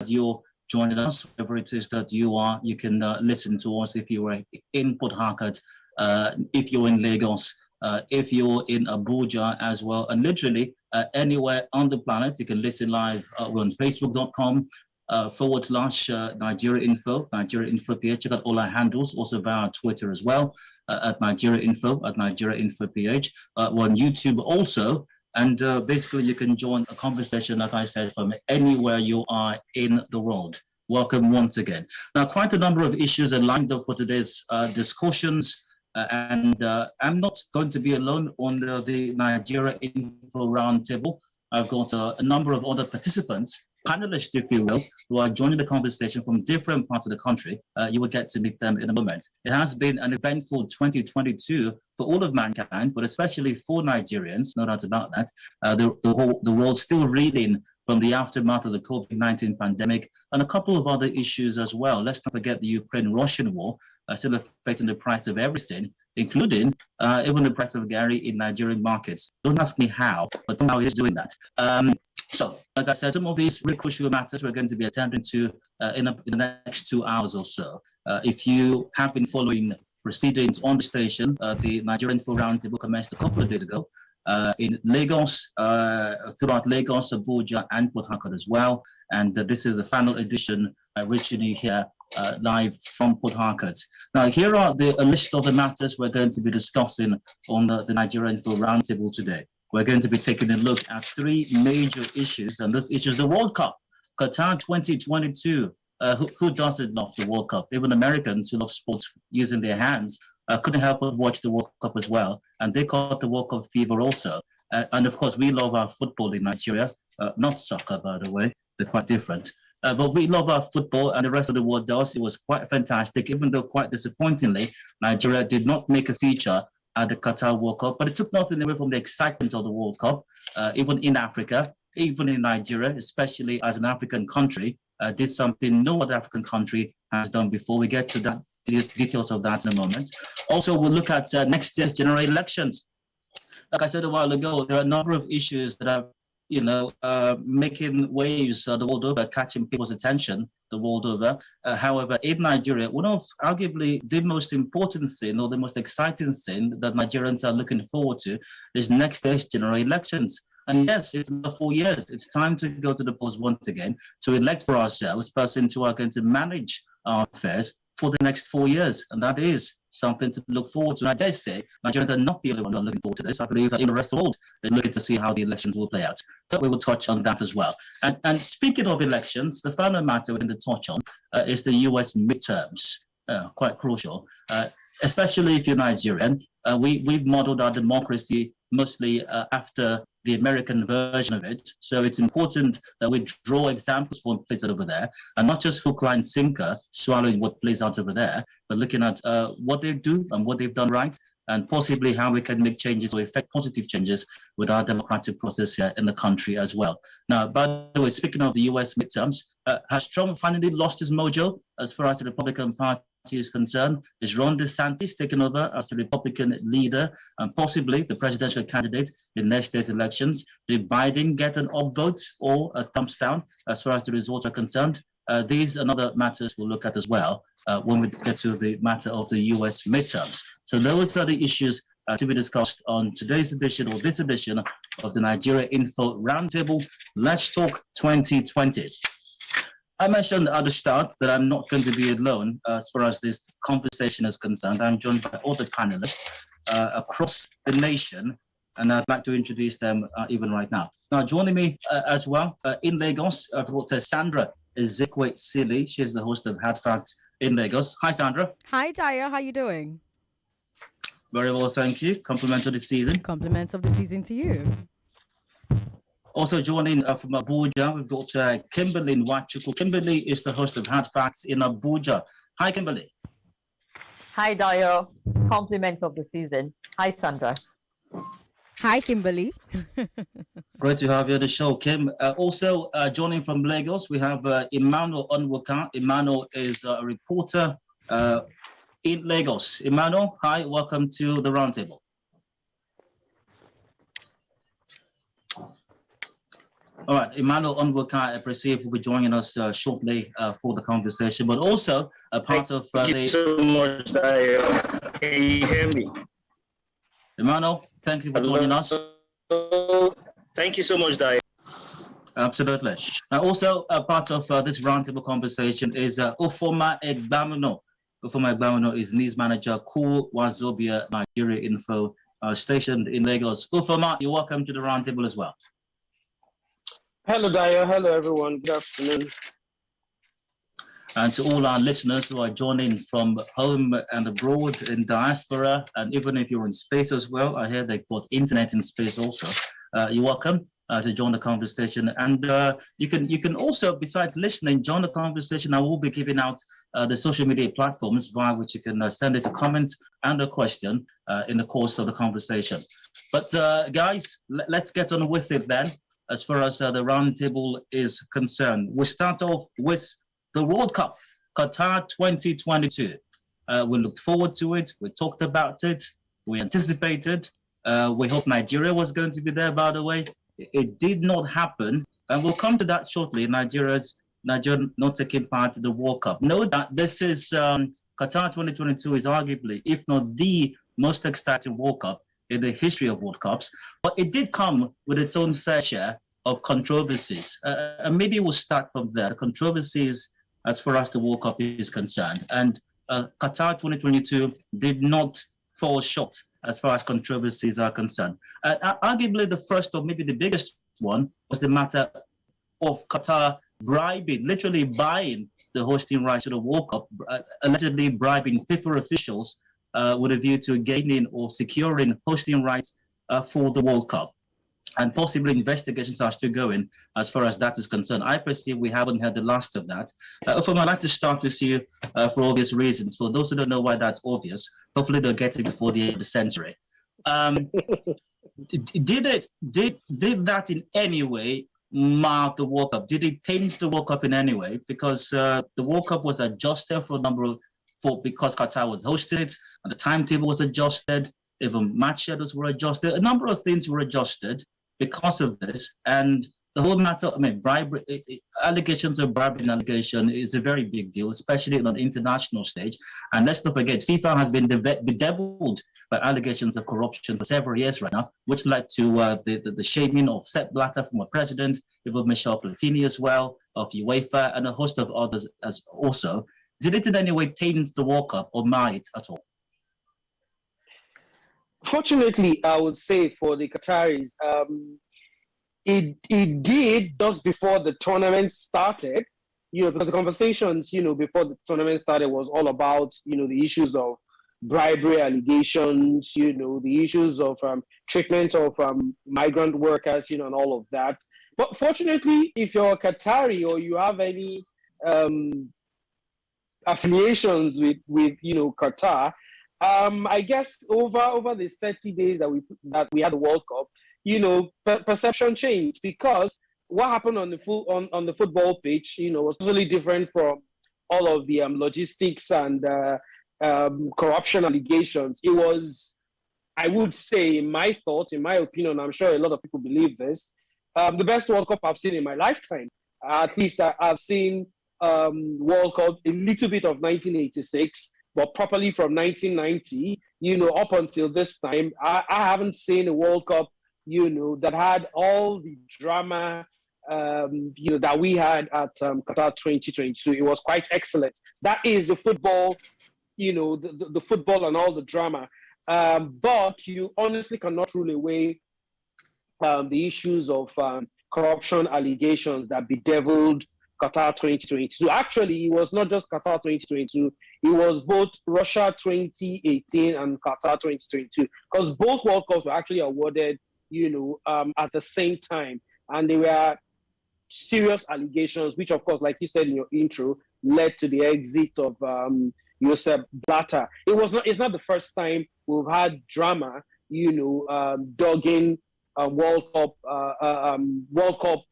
you're joining us, wherever it is that you are. You can listen to us if you are in Port Harcourt, if you're in Lagos, if you're in Abuja as well, and literally anywhere on the planet, you can listen live. We're on facebook.com / Nigeria Info, Nigeria Info PH. Check out all our handles, also via Twitter as well, at Nigeria Info, at Nigeria Info PH. We're on YouTube also. And basically, you can join a conversation, like I said, from anywhere you are in the world. Welcome once again. Now, quite a number of issues are lined up for today's discussions. And I'm not going to be alone on the Nigeria Info Roundtable. I've got a number of other participants, panelists, if you will, who are joining the conversation from different parts of the country. You will get to meet them in a moment. It has been an eventful 2022 for all of mankind, but especially for Nigerians, no doubt about that. The world's still reeling from the aftermath of the COVID-19 pandemic and a couple of other issues as well. Let's not forget the Ukraine-Russian war, still affecting the price of everything, including even the price of Gary in Nigerian markets. Don't ask me how, but somehow he's doing that. So, like I said, some of these really crucial matters we're going to be attending to in the next 2 hours or so. If you have been following proceedings on the station, the Nigerian Info Roundtable commenced a couple of days ago in Lagos, throughout Lagos, Abuja, and Port Harcourt as well. And this is the final edition, reaching you here live from Port Harcourt. Now, here are a list of the matters we're going to be discussing on the Nigerian Info Roundtable today. We're going to be taking a look at three major issues, and this issue is the World Cup, Qatar 2022. Who doesn't love the World Cup? Even Americans who love sports using their hands couldn't help but watch the World Cup as well, and they caught the World Cup fever also. And of course, we love our football in Nigeria, not soccer, by the way. They're quite different. But we love our football, and the rest of the world does. It was quite fantastic, even though quite disappointingly, Nigeria did not make a feature at the Qatar World Cup, but it took nothing away from the excitement of the World Cup, even in Africa, even in Nigeria, especially as an African country, did something no other African country has done before. We get to that details of that in a moment. Also, we'll look at next year's general elections. Like I said a while ago, there are a number of issues that are, making waves the world over, catching people's attention the world over. However, in Nigeria, one of arguably the most important thing or the most exciting thing that Nigerians are looking forward to is next year's general elections. And yes, it's another 4 years. It's time to go to the polls once again to elect for ourselves persons who are going to manage our affairs for the next 4 years. And that is something to look forward to. And I dare say Nigerians are not the only ones who are looking forward to this. I believe that in the rest of the world, they're looking to see how the elections will play out. So we will touch on that as well. And speaking of elections, the final matter we're going to touch on is the US midterms. Quite crucial, especially if you're Nigerian. We've modeled our democracy mostly after the American version of it. So it's important that we draw examples for what plays out over there, and not just hook, line, sinker, swallowing what plays out over there, but looking at what they do and what they've done right, and possibly how we can make changes or effect positive changes with our democratic process here in the country as well. Now, by the way, speaking of the US midterms, has Trump finally lost his mojo as far as the Republican Party is concerned? Is Ron DeSantis taking over as the Republican leader and possibly the presidential candidate in next year's elections? Did Biden get an upvote or a thumbs down as far as the results are concerned? These and other matters we'll look at as well when we get to the matter of the US midterms. So those are the issues to be discussed on today's edition or this edition of the Nigeria Info Roundtable. Let's talk 2020. I mentioned at the start that I'm not going to be alone as far as this conversation is concerned. I'm joined by other panelists across the nation, and I'd like to introduce them even right now. Now, joining me as well in Lagos, I've got Sandra Ezekwe Sili. She is the host of Hard Facts in Lagos. Hi, Sandra. Hi, Daya. How you doing? Very well, thank you. Compliments of the season. Compliments of the season to you. Also joining from Abuja, we've got Kimberly Nwachuku. Kimberly is the host of Hard Facts in Abuja. Hi, Kimberly. Hi, Dayo. Compliments of the season. Hi, Sandra. Hi, Kimberly. Great to have you on the show, Kim. Also joining from Lagos, we have Emmanuel Onwuka. Emmanuel is a reporter in Lagos. Emmanuel, hi, welcome to the Roundtable. All right, Emmanuel Onwuka, I perceive will be joining us shortly for the conversation, but also a part of Thank you so much, Dayo. Can you hear me? Emmanuel, thank you for joining us. Thank you so much, Dayo. Absolutely. Also, a part of this roundtable conversation is Ufoma Egbamino. Ufoma Egbamino is news manager, Cool Wazobia Nigeria Info, stationed in Lagos. Ufoma, you're welcome to the roundtable as well. Hello, Dayo. Hello, everyone. Good afternoon. And to all our listeners who are joining from home and abroad in diaspora, and even if you're in space as well, I hear they've got internet in space also. You're welcome to join the conversation. And you can also, besides listening, join the conversation. I will be giving out the social media platforms via which you can send us a comment and a question in the course of the conversation. But guys, let's get on with it then. As far as the roundtable is concerned, we start off with the World Cup, Qatar 2022. We looked forward to it. We talked about it. We anticipated. We hope Nigeria was going to be there, by the way. It did not happen. And we'll come to that shortly. Nigeria not taking part in the World Cup. Note that this is Qatar 2022 is arguably, if not the most exciting World Cup in the history of World Cups. But it did come with its own fair share of controversies. And maybe we'll start from there. Controversies as far as the World Cup is concerned. And Qatar 2022 did not fall short as far as controversies are concerned. Arguably the first or maybe the biggest one was the matter of Qatar bribing, literally buying the hosting rights to the World Cup, allegedly bribing FIFA officials with a view to gaining or securing hosting rights for the World Cup. And possibly investigations are still going as far as that is concerned. I perceive we haven't had the last of that. Ufoma, I'd like to start with you for obvious reasons. For those who don't know why that's obvious, hopefully they'll get it before the end of the century. Did that in any way mark the World Cup? Did it change the World Cup in any way? Because the World Cup was adjusted because Qatar was hosting it, and the timetable was adjusted, even match schedules were adjusted. A number of things were adjusted because of this, and the whole matter, bribery, allegations of bribery allegation is a very big deal, especially on an international stage. And let's not forget, FIFA has been bedeviled by allegations of corruption for several years right now, which led to the shaming of Sepp Blatter, former president, even Michel Platini as well, of UEFA, and a host of others as also. Did it in any way taint the World Cup or mar it at all? Fortunately, I would say for the Qataris, it did just before the tournament started, because the conversations, before the tournament started was all about, the issues of bribery allegations, the issues of treatment of migrant workers, and all of that. But fortunately, if you're a Qatari or you have any affiliations with Qatar, I guess over the 30 days that we had the World Cup, perception changed, because what happened on the football pitch, was totally different from all of the logistics and corruption allegations. It was, I would say, in my opinion, I'm sure a lot of people believe this, the best World Cup I've seen in my lifetime. At least I've seen World Cup, a little bit of 1986. But properly from 1990, up until this time, I haven't seen a World Cup, that had all the drama, that we had at Qatar 2022. It was quite excellent. That is the football, the football and all the drama. But you honestly cannot rule away the issues of corruption allegations that bedeviled Qatar 2022. Actually, it was not just Qatar 2022. It was both Russia 2018 and Qatar 2022, because both World Cups were actually awarded, at the same time, and they were serious allegations, which, of course, like you said in your intro, led to the exit of Josep Blatter. It's not the first time we've had drama, dogging World Cup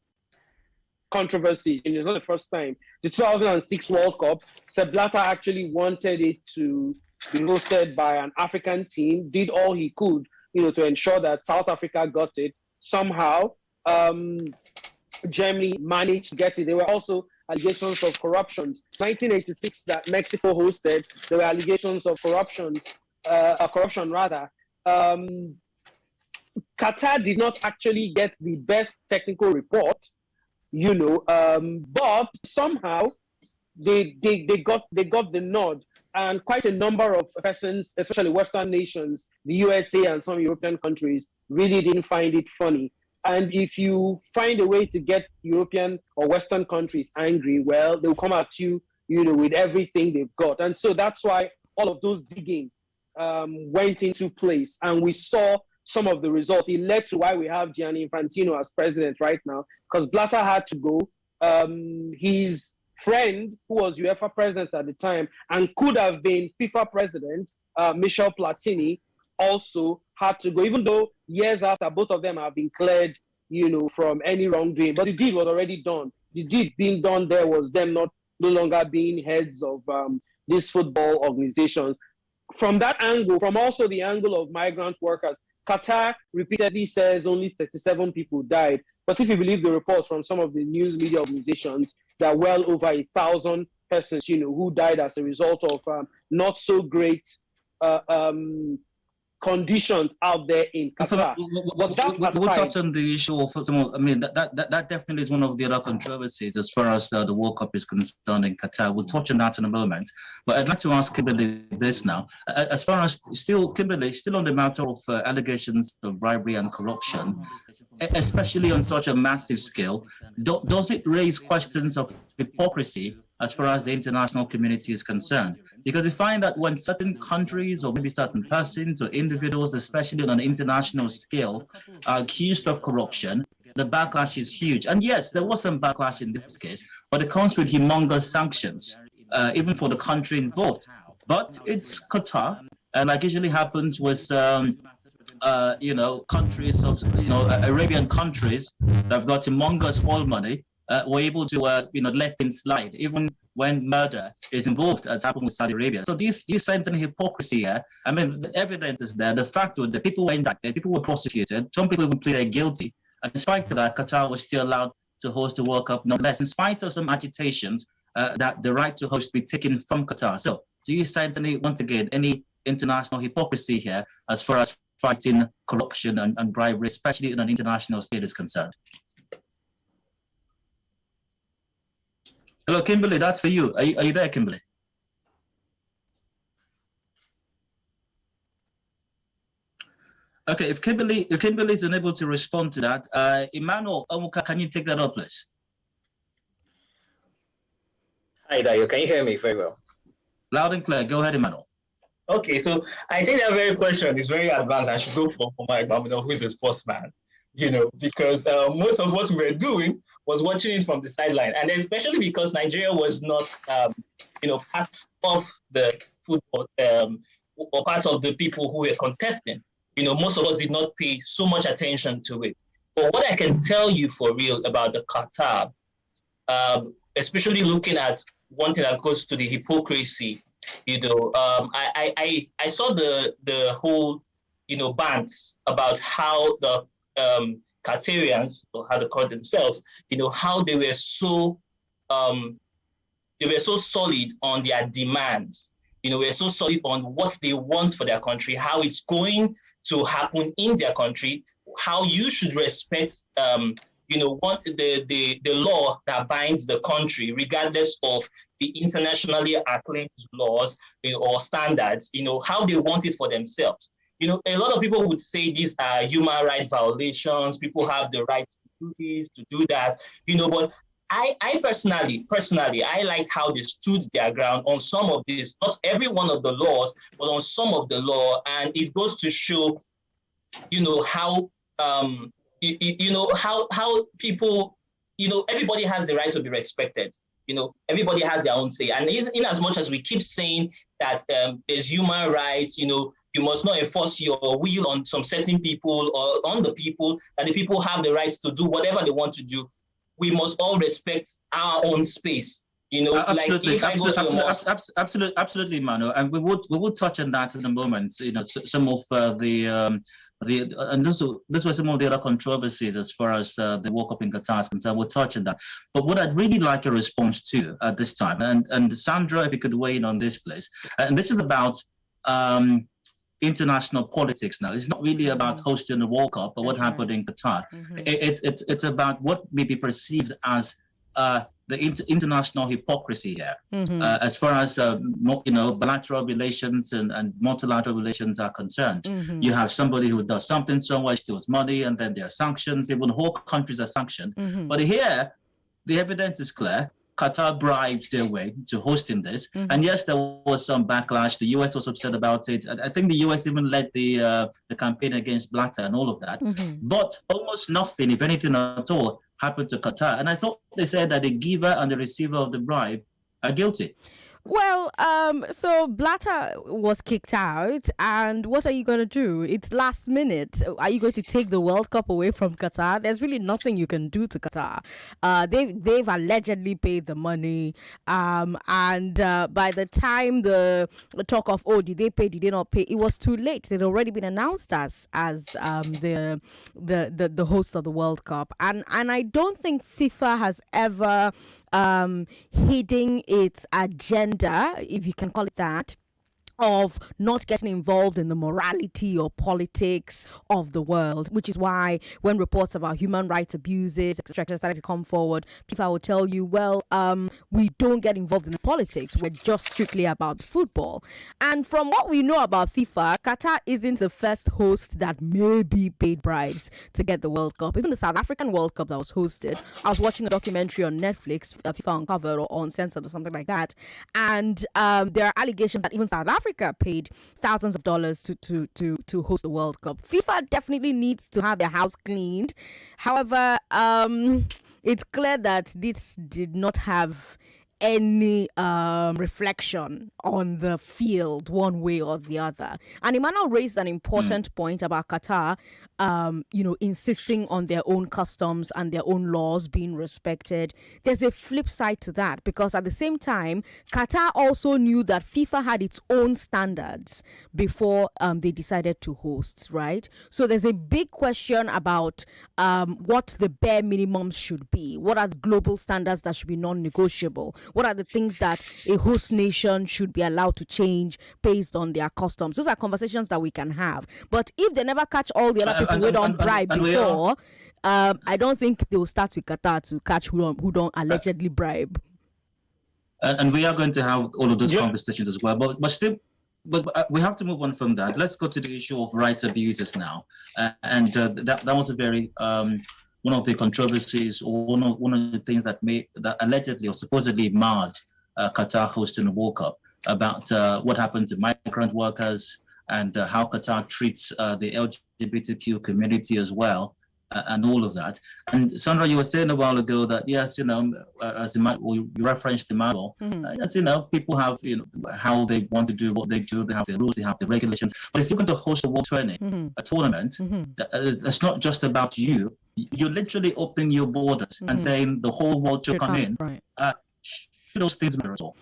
controversies. And it's not the first time. The 2006 World Cup, Sepp Blatter actually wanted it to be hosted by an African team, did all he could, to ensure that South Africa got it somehow. Germany managed to get it. There were also allegations of corruption. 1986 that Mexico hosted, there were allegations of corruption rather. Qatar did not actually get the best technical report, but somehow they got the nod, and quite a number of persons, especially Western nations, the USA and some European countries, really didn't find it funny. And if you find a way to get European or Western countries angry, well, they'll come at you, with everything they've got. And so that's why all of those digging went into place, and we saw some of the results. It led to why we have Gianni Infantino as president right now, because Blatter had to go. His friend, who was UEFA president at the time and could have been FIFA president, Michel Platini, also had to go, even though years after both of them have been cleared, from any wrongdoing. But the deed was already done. The deed being done there was them no longer being heads of these football organizations. From that angle, from also the angle of migrant workers, Qatar repeatedly says only 37 people died. But if you believe the reports from some of the news media organizations, there are well over 1,000 persons, who died as a result of not so great conditions out there in Qatar. We'll touch on the issue of, that definitely is one of the other controversies as far as the World Cup is concerned in Qatar. We'll touch on that in a moment. But I'd like to ask Kimberly this now. As far as Kimberly, still on the matter of allegations of bribery and corruption, especially on such a massive scale, does it raise questions of hypocrisy as far as the international community is concerned? Because we find that when certain countries or maybe certain persons or individuals, especially on an international scale, are accused of corruption, the backlash is huge. And yes, there was some backlash in this case, but it comes with humongous sanctions, even for the country involved. But it's Qatar, and like usually happens with countries of Arabian countries that have got humongous oil money, were able to let things slide, even when murder is involved, as happened with Saudi Arabia. So these certain hypocrisy here. I mean, the evidence is there. The fact was that people were indicted, people were prosecuted, some people even pleaded guilty. And in spite of that, Qatar was still allowed to host the World Cup nonetheless, in spite of some agitations that the right to host be taken from Qatar. So do you certainly, once again, any international hypocrisy here as far as fighting corruption and bribery, especially in an international state, is concerned? Hello, Kimberly, that's for you. Are you there, Kimberly? Okay, if Kimberly is unable to respond to that, Emmanuel Omuka, can you take that up, please? Hi, Dayo. Can you hear me very well? Loud and clear. Go ahead, Emmanuel. Okay, so I think that very question is very advanced. I should go for Mike Bamino, who is a sportsman, because most of what we were doing was watching it from the sideline. And especially because Nigeria was not, part of the football or part of the people who were contesting. Most of us did not pay so much attention to it. But what I can tell you for real about the Qatar, especially looking at one thing that goes to the hypocrisy, I saw the whole, bans about how the Qatarians, or how they call themselves, how they were so solid on their demands. Were so solid on what they want for their country, how it's going to happen in their country, how you should respect, what the law that binds the country, regardless of the internationally acclaimed laws or standards, how they want it for themselves. A lot of people would say these are human rights violations. People have the right to do this, to do that, but I personally, I like how they stood their ground on some of these, not every one of the laws, but on some of the law. And it goes to show, how, how people, everybody has the right to be respected. Everybody has their own say. And in as much as we keep saying that there's human rights, you must not enforce your will on some certain people or on the people, that the people have the right to do whatever they want to do. We must all respect our own space. Absolutely, absolutely, Manu. And we would touch on that in a moment. Some of the And this was some of the other controversies as far as the World Cup in Qatar is concerned. We'll touch on that. But what I'd really like a response to at this time, and Sandra, if you could weigh in on this, please. And this is about international politics now. It's not really about hosting the World Cup, but what happened in Qatar. It's about what may be perceived as the international hypocrisy here, as far as bilateral relations and multilateral relations are concerned. You have somebody who does something somewhere, steals money, and then there are sanctions. Even whole countries are sanctioned. But here, the evidence is clear. Qatar bribed their way to hosting this, and yes, there was some backlash. The US was upset about it. I think the US even led the campaign against Blatter and all of that. But almost nothing, if anything at all, happened to Qatar. And I thought they said that the giver and the receiver of the bribe are guilty. Well, so Blatter was kicked out, and what are you going to do? It's last minute. Are you going to take the World Cup away from Qatar? There's really nothing you can do to Qatar. They've allegedly paid the money, and by the time the talk of did they pay, did they not pay, it was too late. They'd already been announced as the hosts of the World Cup, and I don't think FIFA has ever hidden its agenda, if you can call it that, of not getting involved in the morality or politics of the world, which is why when reports about human rights abuses, etc., started to come forward, FIFA will tell you, well, we don't get involved in the politics. We're just strictly about football. And from what we know about FIFA, Qatar isn't the first host that maybe paid bribes to get the World Cup. Even the South African World Cup that was hosted, I was watching a documentary on Netflix, FIFA Uncovered or Uncensored or something like that, and there are allegations that even South Africa paid thousands of dollars to host the World Cup. FIFA definitely needs to have their house cleaned. However, it's clear that this did not have any reflection on the field one way or the other. And Emmanuel raised an important point about Qatar insisting on their own customs and their own laws being respected. There's a flip side to that, because at the same time, Qatar also knew that FIFA had its own standards before they decided to host, right? So there's a big question about what the bare minimums should be. What are the global standards that should be non-negotiable? What are the things that a host nation should be allowed to change based on their customs? Those are conversations that we can have. But if they never catch all the other people who don't bribe before, I don't think they will start with Qatar to catch who don't allegedly bribe. And we are going to have all of those conversations as well. But we have to move on from that. Let's go to the issue of rights abuses now. That was a very one of the controversies, or one of the things that allegedly or supposedly marred Qatar hosting the World Cup, about what happened to migrant workers and how Qatar treats the LGBTQ community as well, and all of that. And Sandra, you were saying a while ago that yes, as you referenced Emmanuel, yes, people have how they want to do what they do. They have the rules, they have the regulations. But if you're going to host a world a tournament, it's not just about you. You're literally opening your borders and saying the whole world should come in. Right. Should those things matter at all?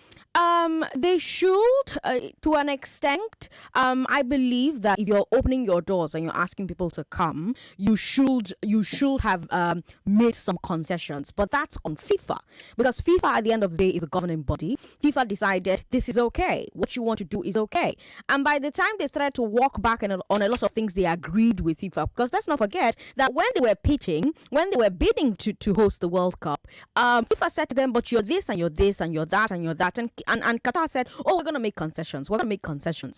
They should, to an extent. I believe that if you're opening your doors and you're asking people to come, you should have made some concessions. But that's on FIFA, because FIFA at the end of the day is a governing body. FIFA decided this is okay. What you want to do is okay. And by the time they started to walk back on a lot of things, they agreed with FIFA. Because let's not forget that when they were bidding to host the World Cup, FIFA said to them, but you're this and you're this and you're that and you're that. And Qatar said, we're going to make concessions.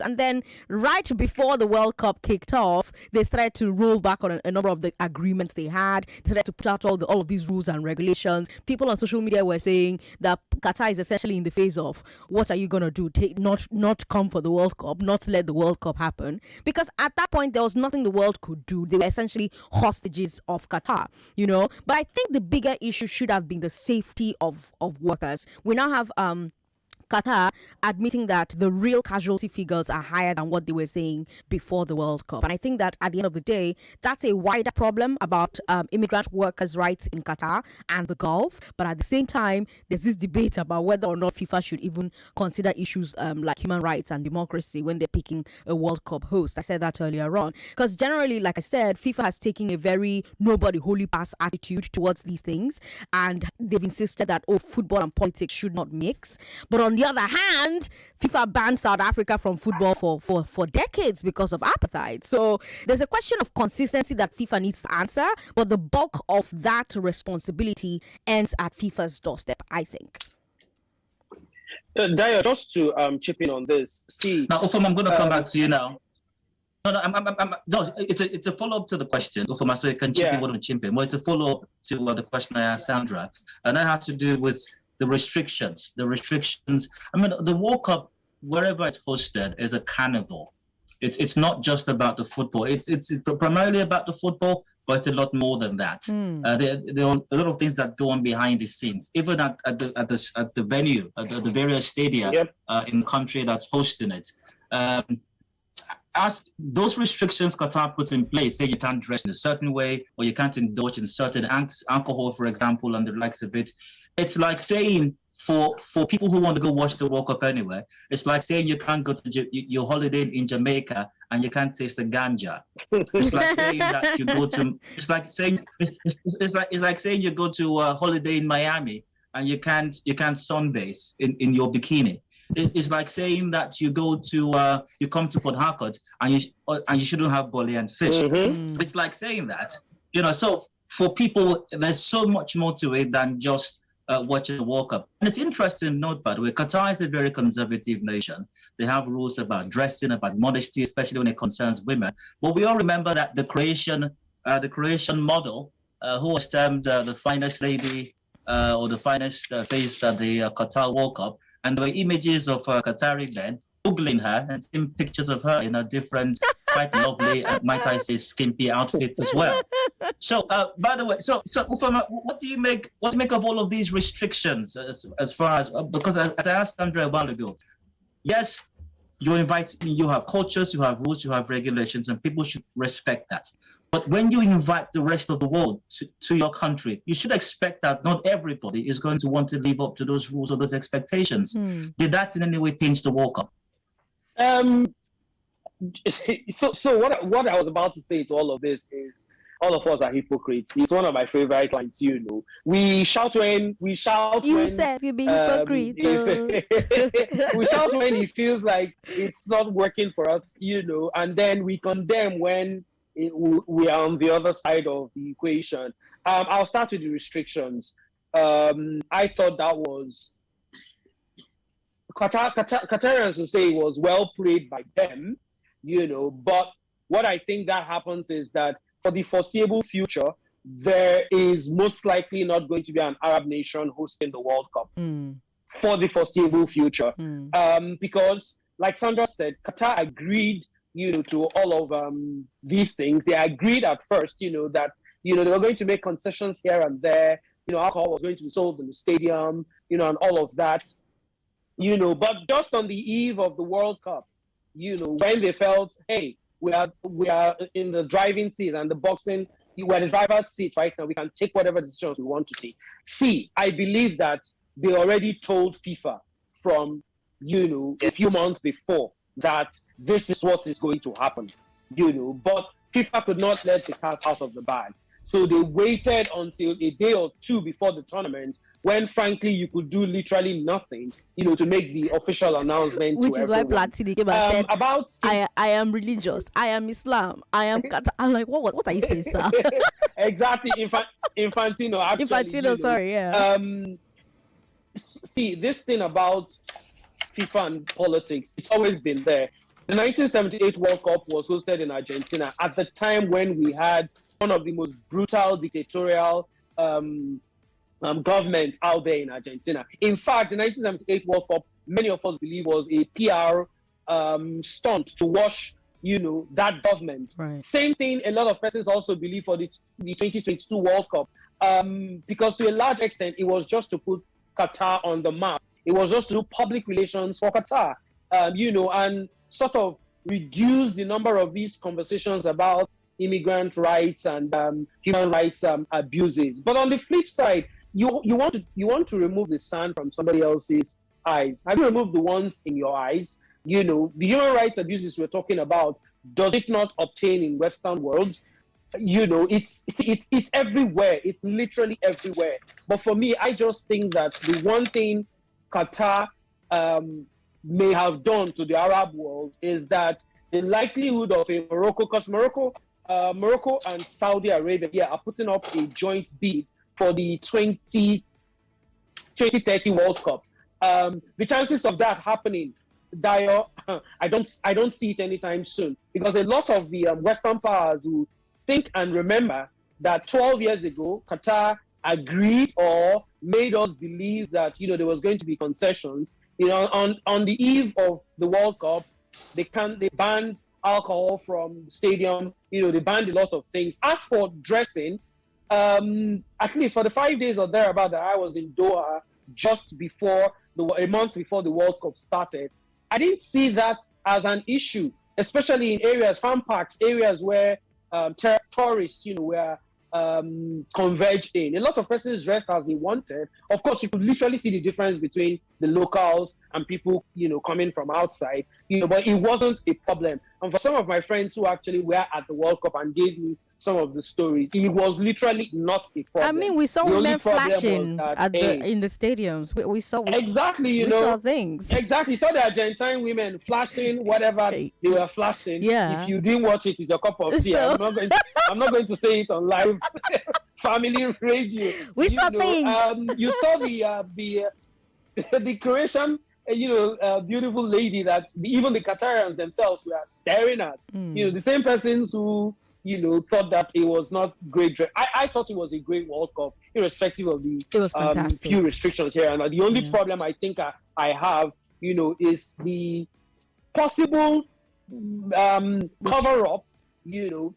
And then right before the World Cup kicked off, they started to roll back on a number of the agreements they had. They started to put out all of these rules and regulations. People on social media were saying that Qatar is essentially in the phase of, what are you going to do? Not come for the World Cup, not let the World Cup happen. Because at that point, there was nothing the world could do. They were essentially hostages of Qatar, But I think the bigger issue should have been the safety of workers. We now have Qatar admitting that the real casualty figures are higher than what they were saying before the World Cup. And I think that at the end of the day, that's a wider problem about immigrant workers' rights in Qatar and the Gulf. But at the same time, there's this debate about whether or not FIFA should even consider issues like human rights and democracy when they're picking a World Cup host. I said that earlier on. Because generally, like I said, FIFA has taken a very nobody holy pass attitude towards these things. And they've insisted that, football and politics should not mix. But on the other hand, FIFA banned South Africa from football for decades because of apartheid. So there's a question of consistency that FIFA needs to answer, but the bulk of that responsibility ends at FIFA's doorstep, I think. Dio, just to chip in on this, see. Now, Ufam, I'm going to come back to you now. No, it's a follow-up to the question, Ufam, so you can chip in what I'm chipping. Well, it's a follow-up to the question I asked Sandra, and that has to do with the restrictions. I mean, the World Cup, wherever it's hosted, is a carnival. It's not just about the football. It's primarily about the football, but it's a lot more than that. There are a lot of things that go on behind the scenes, even at the venue, at the various stadia in the country that's hosting it. As those restrictions Qatar put in place, say you can't dress in a certain way, or you can't indulge in certain alcohol, for example, and the likes of it. It's like saying for people who want to go watch the World Cup anyway, it's like saying you can't go to your holiday in Jamaica and you can't taste the ganja. It's like saying that you go to. It's like saying you go to a holiday in Miami and you can't sunbathe in your bikini. It's like saying that you go to you come to Port Harcourt and you shouldn't have bully and fish. It's like saying that, So for people, there's so much more to it than just watching the World Cup. And it's interesting to note, by the way, Qatar is a very conservative nation. They have rules about dressing, about modesty, especially when it concerns women. But we all remember that the Croatian model, who was termed the finest lady or the finest face at the Qatar World Cup. And there were images of Qatari men Googling her and seeing pictures of her in a different, quite lovely, might I say, skimpy outfits as well. So, by the way, so Ufama, what do you make of all of these restrictions as far as, because as I asked Andrea a while ago, yes, you have cultures, you have rules, you have regulations, and people should respect that. But when you invite the rest of the world to your country, you should expect that not everybody is going to want to live up to those rules or those expectations. Did that in any way change the World Cup? So what I was about to say to all of this is, all of us are hypocrites. It's one of my favorite lines, We shout when you said you be hypocrite. We shout when it feels like it's not working for us, and then we condemn when we are on the other side of the equation. I'll start with the restrictions. I thought that was Qatarians will say it was well played by them, But what I think that happens is that for the foreseeable future, there is most likely not going to be an Arab nation hosting the World Cup for the foreseeable future, because, like Sandra said, Qatar agreed to all of these things. They agreed at first, that, they were going to make concessions here and there. Alcohol was going to be sold in the stadium, and all of that, But just on the eve of the World Cup, when they felt, hey, we are in the driving seat and the boxing, we're the driver's seat right now. We can take whatever decisions we want to take. See, I believe that they already told FIFA from, a few months before that this is what is going to happen, but FIFA could not let the cat out of the bag. So they waited until a day or two before the tournament, when frankly you could do literally nothing, to make the official announcement. Which to is everyone. why Platini came and said, about I am religious, I am Islam, I am Qatar. I'm like, what are you saying, sir? Exactly, Infantino. Actually, Infantino, sorry, yeah. See, this thing about FIFA and politics, it's always been there. The 1978 World Cup was hosted in Argentina at the time when we had one of the most brutal dictatorial governments out there in Argentina. In fact, the 1978 World Cup, many of us believe, was a PR stunt to wash, that government. Right. Same thing, a lot of persons also believe for the 2022 World Cup, because to a large extent, it was just to put Qatar on the map It was just to do public relations for Qatar, and sort of reduce the number of these conversations about immigrant rights and human rights abuses. But on the flip side, you want to remove the sand from somebody else's eyes. Have you removed the ones in your eyes? The human rights abuses we're talking about, does it not obtain in Western worlds? It's everywhere. It's literally everywhere. But for me, I just think that the one thing Qatar may have done to the Arab world is that the likelihood of a Morocco, because Morocco and Saudi Arabia are putting up a joint bid for the 2030 World Cup. The chances of that happening, Dio, I don't see it anytime soon, because a lot of the Western powers who think and remember that 12 years ago, Qatar agreed or made us believe that, there was going to be concessions. On the eve of the World Cup, they banned alcohol from the stadium. They banned a lot of things. As for dressing, at least for the 5 days or thereabout that I was in Doha, just before a month before the World Cup started, I didn't see that as an issue, especially in areas, farm parks, areas where tourists, were converged in. A lot of persons dressed as they wanted. Of course, you could literally see the difference between the locals and people, coming from outside, but it wasn't a problem. And for some of my friends who actually were at the World Cup and gave me some of the stories, it was literally not a problem. I mean, we saw women flashing in the stadiums. We saw exactly, we saw things. Exactly, you saw the Argentine women flashing whatever they were flashing. Yeah. If you didn't watch it, it's your cup of tea. So... I'm not going to say it on live family radio. We saw things. You saw the Croatian, beautiful lady that even the Qatarians themselves were staring at. The same persons who thought that it was not great. I thought it was a great World Cup, irrespective of the few restrictions here. And the only problem I think I have, is the possible cover-up.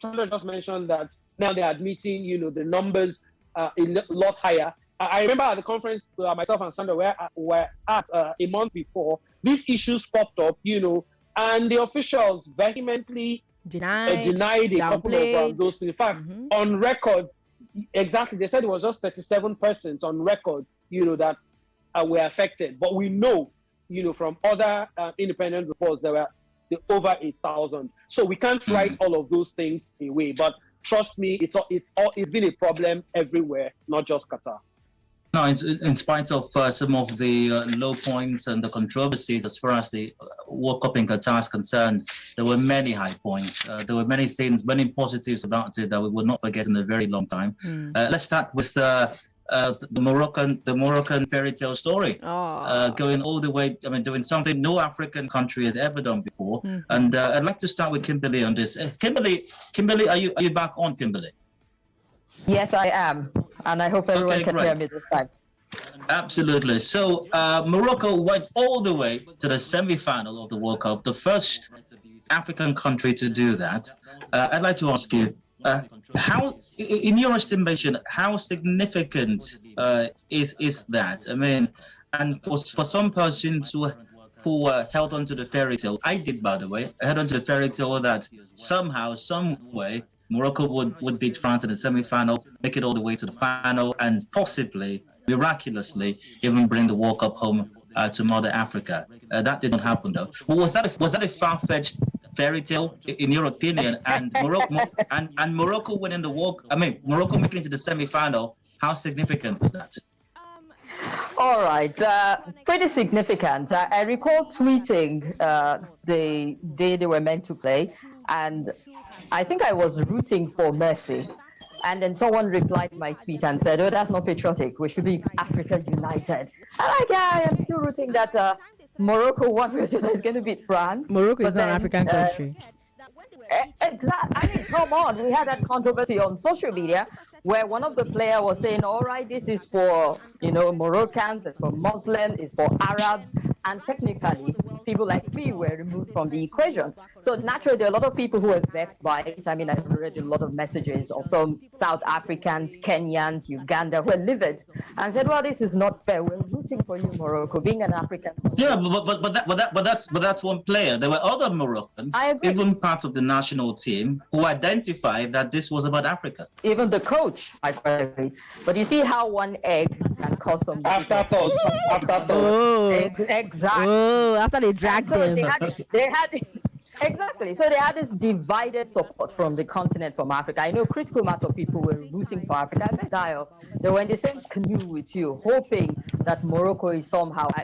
Sandra just mentioned that now they're admitting, the numbers a lot higher. I remember at the conference, myself and Sandra were at a month before, these issues popped up, and the officials vehemently denied a couple of those things. In fact, on record, exactly, they said it was just 37 persons on record, that were affected. But we know, from other independent reports, there were over 1,000. So we can't write all of those things away. But trust me, it's been a problem everywhere, not just Qatar. No, in spite of some of the low points and the controversies as far as the World Cup in Qatar is concerned, there were many high points. There were many things, many positives about it that we will not forget in a very long time. Let's start with the Moroccan fairy tale story, going all the way. Doing something no African country has ever done before. And I'd like to start with Kimberly on this. Kimberly, are you back on, Kimberly? Yes, I am, and I hope everyone can hear me this time. Absolutely. So Morocco went all the way to the semi-final of the World Cup, the first African country to do that. I'd like to ask you, how, in your estimation, how significant is that? And for some persons who held on to the fairy tale, I did, by the way, I held on to the fairy tale that somehow, some way, Morocco would beat France in the semi-final, make it all the way to the final, and possibly, miraculously, even bring the World Cup home to Mother Africa. That did not happen, though. But was that a far-fetched fairy tale, in your opinion? And Morocco winning the Morocco making it to the semi-final, how significant is that? All right, pretty significant. I recall tweeting the day they were meant to play, and I think I was rooting for Mercy. And then someone replied to my tweet and said, "Oh, that's not patriotic. We should be Africa United." I am still rooting that Morocco is going to beat France. Morocco is not an African country. Exactly. Come on. We had that controversy on social media where one of the players was saying, all right, this is for, Moroccans, it's for Muslims, it's for Arabs. And technically, people like me were removed from the equation. So naturally, there are a lot of people who were vexed by it. I mean, I read a lot of messages of some South Africans, Kenyans, Uganda, who were livid and said, well, this is not fair. We're rooting for you, Morocco, being an African. Yeah, but that's one player. There were other Moroccans, even part of the national team, who identified that this was about Africa. Even the coach, I agree. But you see how one egg can cause some afterthought. Oh, exactly. oh, after they dragged them. They had exactly. So they had this divided support from the continent, from Africa. I know critical mass of people were rooting for Africa. I met Dio. They were in the same canoe with you, hoping that Morocco is somehow. I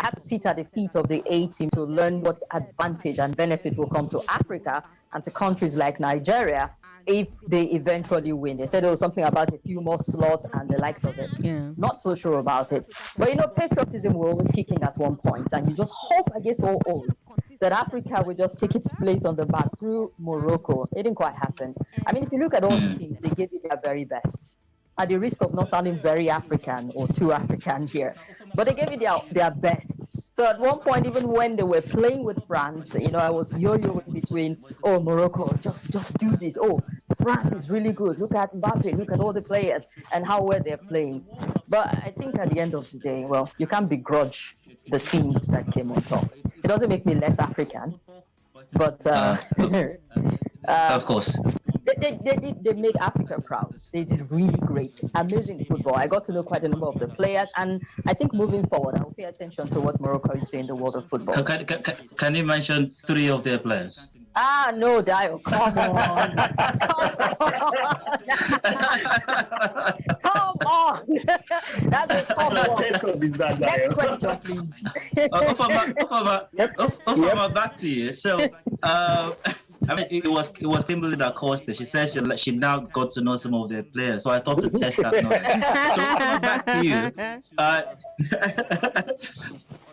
had to sit at the feet of the A team to learn what advantage and benefit will come to Africa and to countries like Nigeria if they eventually win. They said there was something about a few more slots and the likes of it. Yeah. Not so sure about it. But patriotism will always kick in at one point, and you just hope against all odds that Africa will just take its place on the map through Morocco. It didn't quite happen. I mean, if you look at all the teams, they gave it their very best. At the risk of not sounding very African or too African here, but they gave it their best. So at one point, even when they were playing with France, I was yo-yoing between, oh, Morocco, just do this. Oh, France is really good. Look at Mbappe, look at all the players and how well they're playing. But I think at the end of the day, well, you can't begrudge the teams that came on top. It doesn't make me less African, but of course. They made Africa proud. They did really great, amazing football. I got to know quite a number of the players, and I think moving forward, I will pay attention to what Morocco is doing in the world of football. Can you mention 3 of their players? No, Dio, come on. Come on. That's a tough one. Next question, please. Back to you. So, I mean, it was Kimberly that caused it. She said she now got to know some of their players, so I thought to test that knowledge.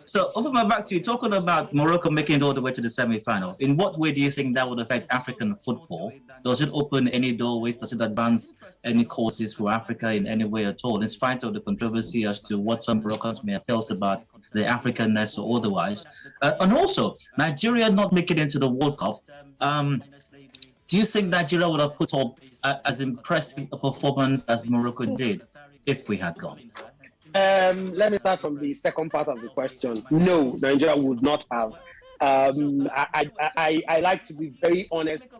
So, back to you. Talking about Morocco making it all the way to the semi-final. In what way do you think that would affect African football? Does it open any doorways? Does it advance any courses for Africa in any way at all? In spite of the controversy as to what some Moroccans may have felt about the Africanness or otherwise. And also, Nigeria not making it into the World Cup. Do you think Nigeria would have put up as impressive a performance as Morocco did if we had gone? Let me start from the second part of the question. No, Nigeria would not have. I like to be very honest.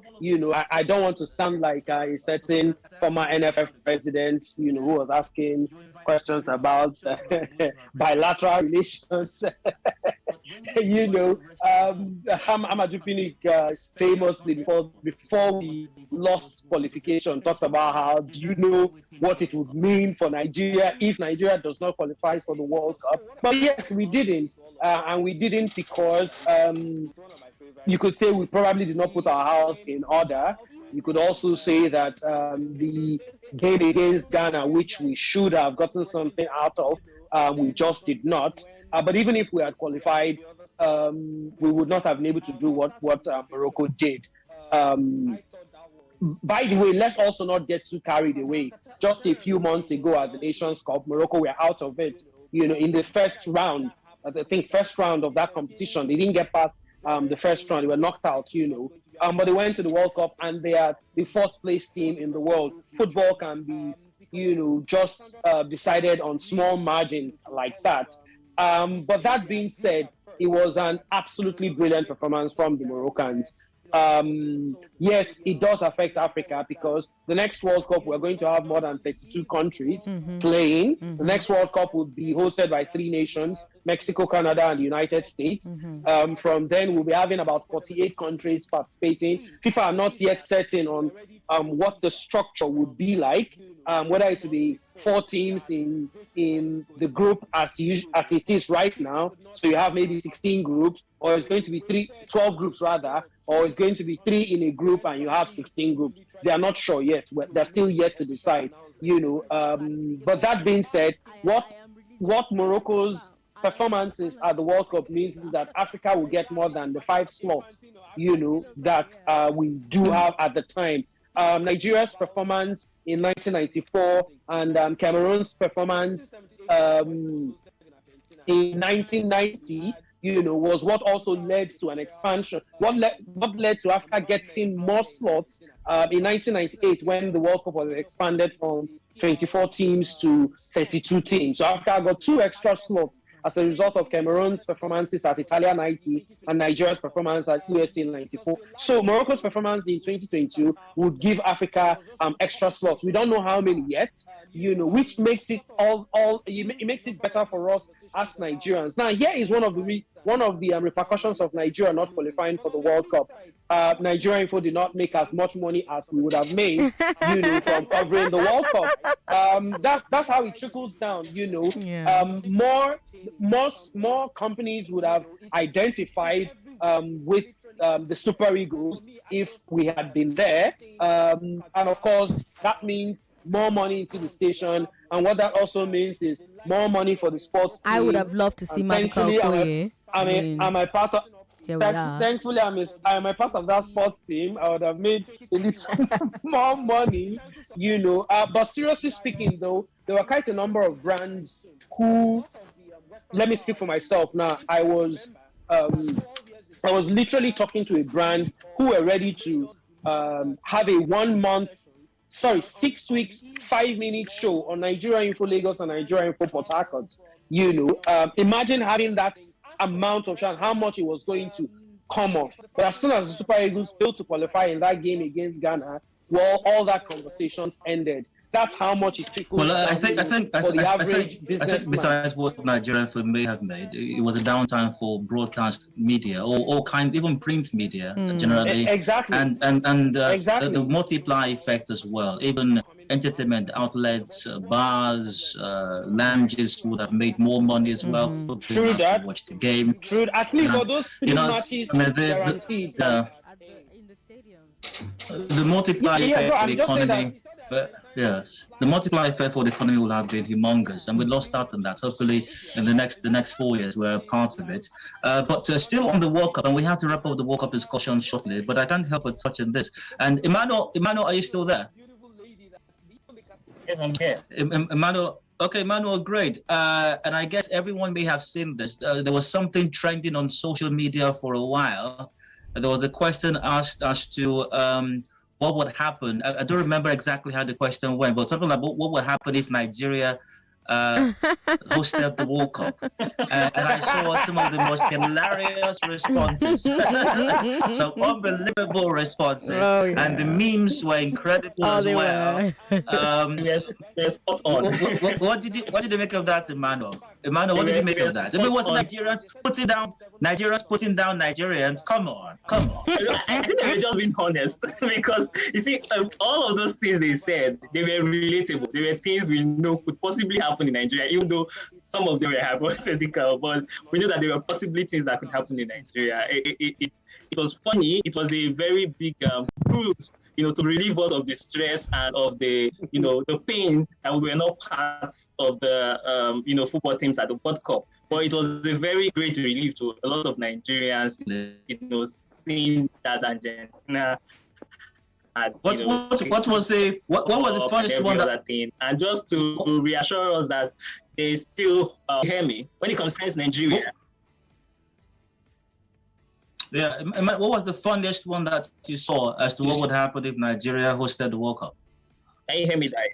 I don't want to sound like a certain former NFF president, who was asking questions about bilateral relations. Amadou Pinnick famously before we lost qualification talked about how, do you know what it would mean for Nigeria if Nigeria does not qualify for the World Cup? But yes, we didn't, and we didn't because you could say we probably did not put our house in order. You could also say that the game against Ghana, which we should have gotten something out of, we just did not. But even if we had qualified, we would not have been able to do what Morocco did. By the way, let's also not get too carried away. Just a few months ago at the Nations Cup, Morocco were out of it. In the first round, first round of that competition, they didn't get past the first round. They were knocked out, but they went to the World Cup and they are the 4th place team in the world. Football can be, just decided on small margins like that. But that being said, it was an absolutely brilliant performance from the Moroccans. Yes, it does affect Africa because the next World Cup, we're going to have more than 32 countries playing. The next World Cup will be hosted by 3 nations, Mexico, Canada, and the United States. From then, we'll be having about 48 countries participating. FIFA are not yet certain on what the structure would be like, whether it will be 4 teams in the group as it is right now. So you have maybe 16 groups, or it's going to be 12 groups rather, or it's going to be 3 in a group and you have 16 groups. They are not sure yet. They're still yet to decide, But that being said, what Morocco's performances at the World Cup means is that Africa will get more than the 5 slots, that we do have at the time. Nigeria's performance in 1994 and Cameroon's performance in 1990, was what also led to an expansion. What led to Africa getting more slots in 1998 when the World Cup was expanded from 24 teams to 32 teams. So Africa got 2 extra slots as a result of Cameroon's performances at Italia 90 and Nigeria's performance at USA 94. So Morocco's performance in 2022 would give Africa extra slots. We don't know how many yet, which makes it it makes it better for us as Nigerians. Now, here is one of the repercussions of Nigeria not qualifying for the World Cup. Nigeria Info did not make as much money as we would have made, from covering the World Cup. That's how it trickles down. More companies would have identified with the Super Eagles if we had been there, and of course that means more money into the station, and what that also means is more money for the sports team. I would have loved to see Michael Okoye. I'm a part of. Thankfully, I'm a part of that sports team. I would have made a little more money, But seriously speaking, though, there were quite a number of brands who. Let me speak for myself now. I was literally talking to a brand who were ready to have a 6 weeks, 5-minute show on Nigeria Info Lagos and Nigeria Info Port Harcourt. Imagine having that amount of chance, how much it was going to come off. But as soon as the Super Eagles failed to qualify in that game against Ghana, well, all that conversations ended. That's how much it trickles. Well, I think besides what Nigerian Food may have made, it was a downtime for broadcast media or even print media generally. Exactly. And exactly. The multiply effect as well. Even entertainment outlets, bars, lounges would have made more money as well. True that. To watch the game. True. At least for those 3 matches, guaranteed. The multiply effect for the economy. But yes, the multiplier effect for the economy will have been humongous, and we lost out on that. Hopefully, in the next 4 years, we're a part of it. But still on the World Cup, and we have to wrap up the World Cup discussion shortly. But I can't help but touch on this. And Emmanuel, are you still there? Yes, I'm here. Emmanuel. Okay, Emmanuel, great. And I guess everyone may have seen this. There was something trending on social media for a while. There was a question asked as to what would happen. I don't remember exactly how the question went, but something like what would happen if Nigeria hosted the World Cup. And I saw some of the most hilarious responses. Some unbelievable responses. And the memes were incredible as well. Yes, spot on. What did you make of that, Emmanuel? Emmanuel, what did you make of that? If it was Nigerians putting down Nigerians, come on. I think they were just being honest because you see, all of those things they said, they were relatable. They were things we know could possibly happen in Nigeria, even though some of them were hypothetical, but we know that there were possibly things that could happen in Nigeria. It was funny. It was a very big cruise, to relieve us of the stress and of the, the pain that we were not parts of the, football teams at the World Cup. But it was a very great relief to a lot of Nigerians, seeing that Argentina. What was the funniest one thing? And just to reassure us that they still hear me when it concerns Nigeria. Yeah, what was the funniest one that you saw as to what would happen if Nigeria hosted the World Cup? Can you hear me, Dai?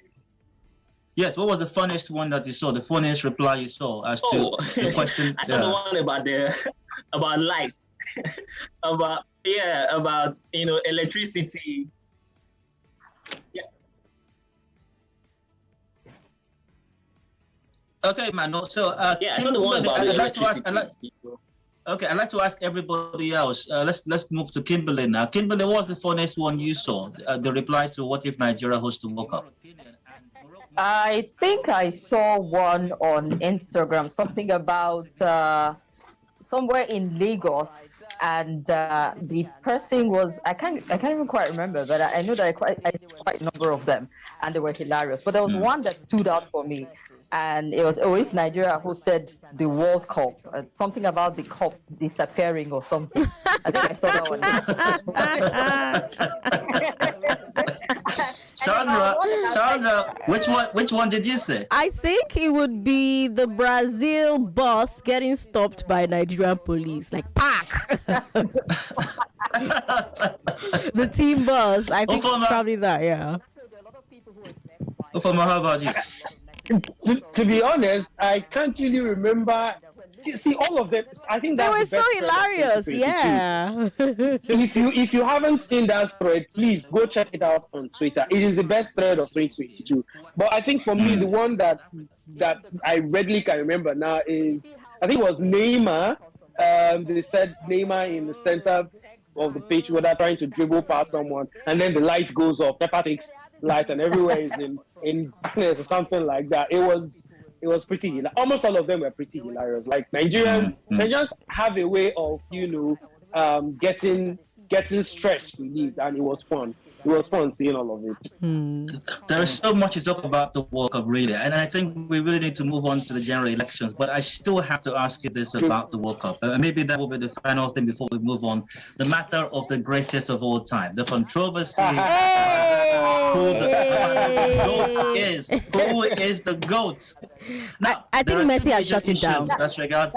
Yes, what was the funniest one that you saw? The funniest reply you saw as to the question? I saw the one about lights, about electricity. Yeah. Okay, man. So I saw the one about electricity. I'd like to ask everybody else. Let's move to Kimberly now. Kimberly, what was the funniest one you saw? The reply to what if Nigeria hosts the World Cup? I think I saw one on Instagram, something about somewhere in Lagos, and the person was I can't even quite remember, but I know that I saw quite a number of them, and they were hilarious. But there was one that stood out for me, and it was if Nigeria hosted the World Cup, something about the cup disappearing or something. I think I saw that one. Sandra, which one did you say? I think it would be the Brazil bus getting stopped by Nigerian police, like park. The team bus. I think Ofoma. probably that. Yeah. Ofoma, how about you? To be honest, I can't really remember. See, all of them. I think They that's were the so best thread of hilarious. 2022. Yeah. If you haven't seen that thread, please go check it out on Twitter. It is the best thread of 2022. But I think for me, the one that I readily can remember now is, I think it was Neymar. They said Neymar in the center of the pitch where they're trying to dribble past someone, and then the light goes off. Pepper takes light, and everywhere is in darkness or something like that. It was pretty. Almost all of them were pretty hilarious. Like Nigerians have a way of getting stress relieved, and it was fun. It was fun seeing all of it. There is so much to talk about the World Cup, really, and I think we really need to move on to the general elections. But I still have to ask you this about the World Cup. Maybe that will be the final thing before we move on. The matter of the greatest of all time, the controversy. Who the GOAT is? Who is the GOAT? Now, I think Messi has shut it down. As regards.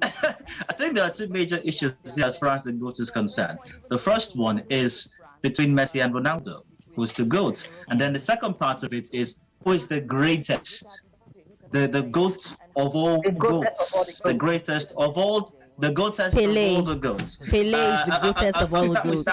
I think there are two major issues here as far as the GOAT is concerned. The first one is between Messi and Ronaldo, who's the GOAT. And then the second part of it is who is the greatest? The GOAT of all GOATs. The greatest of all the GOATest of all the GOATs. Pele is the greatest of all the GOATs.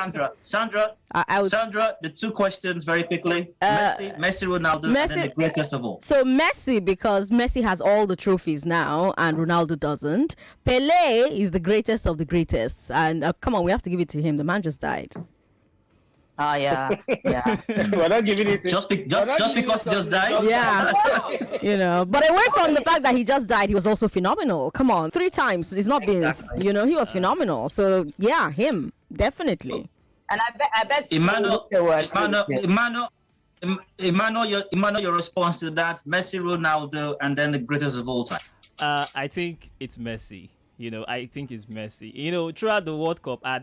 Sandra, the two questions very quickly. Messi, Ronaldo, and then the greatest of all. So Messi, because Messi has all the trophies now and Ronaldo doesn't. Pele is the greatest of the greatest. And come on, we have to give it to him. The man just died. Yeah. We're not giving it Just because he just died? Yeah. But away from the fact that he just died, he was also phenomenal. Come on, 3 times. It's not been, he was phenomenal. So, yeah, him, definitely. And I bet Emmanuel, your response to that, Messi, Ronaldo, and then the greatest of all time. I think it's Messi. I think it's Messi. Throughout the World Cup, I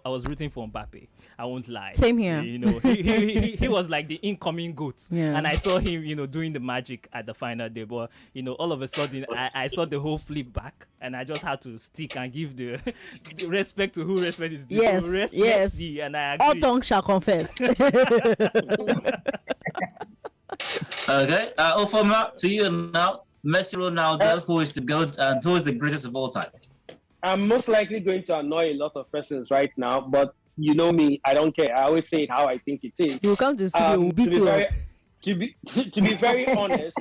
was rooting for Mbappe. I won't lie. Same here. He was like the incoming GOAT. Yeah. And I saw him, doing the magic at the final day. But, all of a sudden, I saw the whole flip back. And I just had to stick and give the respect to who respect is due. Yes. Messi, and I agree. All tongue shall confess. Okay. Ofoma, to you now. Messi, Ronaldo, who is the GOAT and who is the greatest of all time? I'm most likely going to annoy a lot of persons right now, but you know me, I don't care. I always say it how I think it is. You come to studio, we'll beat you up. To be very honest,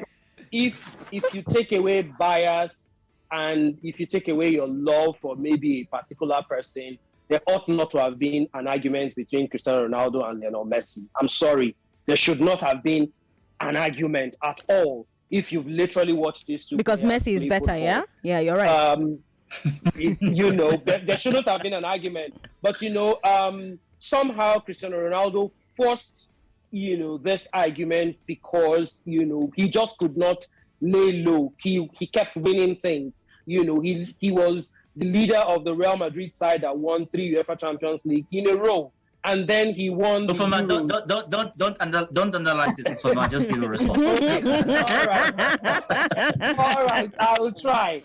if you take away bias and if you take away your love for maybe a particular person, there ought not to have been an argument between Cristiano Ronaldo and Lionel Messi. I'm sorry. There should not have been an argument at all if you've literally watched this. Because Messi is better, football. Yeah? Yeah, you're right. There shouldn't have been an argument. But, somehow Cristiano Ronaldo forced, this argument because, he just could not lay low. He kept winning things. He was the leader of the Real Madrid side that won 3 UEFA Champions League in a row. And then he won. Don't analyze this, Ofoma. Just give a response. All right, I will try.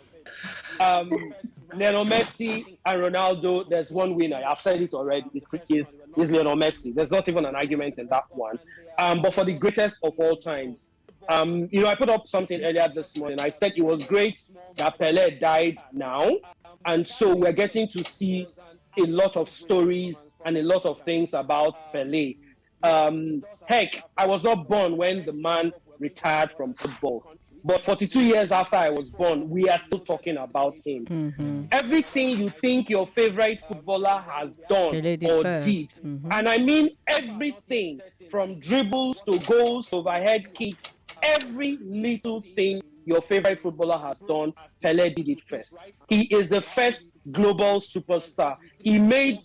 Lionel Messi and Ronaldo, there's one winner. I've said it already. It's Lionel Messi. There's not even an argument in that one. But for the greatest of all times, I put up something earlier this morning. I said it was great that Pele died now. And so we're getting to see a lot of stories and a lot of things about Pele. Heck, I was not born when the man retired from football. But 42 years after I was born, we are still talking about him. Mm-hmm. Everything you think your favorite footballer has done or did, and I mean everything from dribbles to goals to overhead kicks, every little thing your favorite footballer has done, Pele did it first. He is the first global superstar. He made,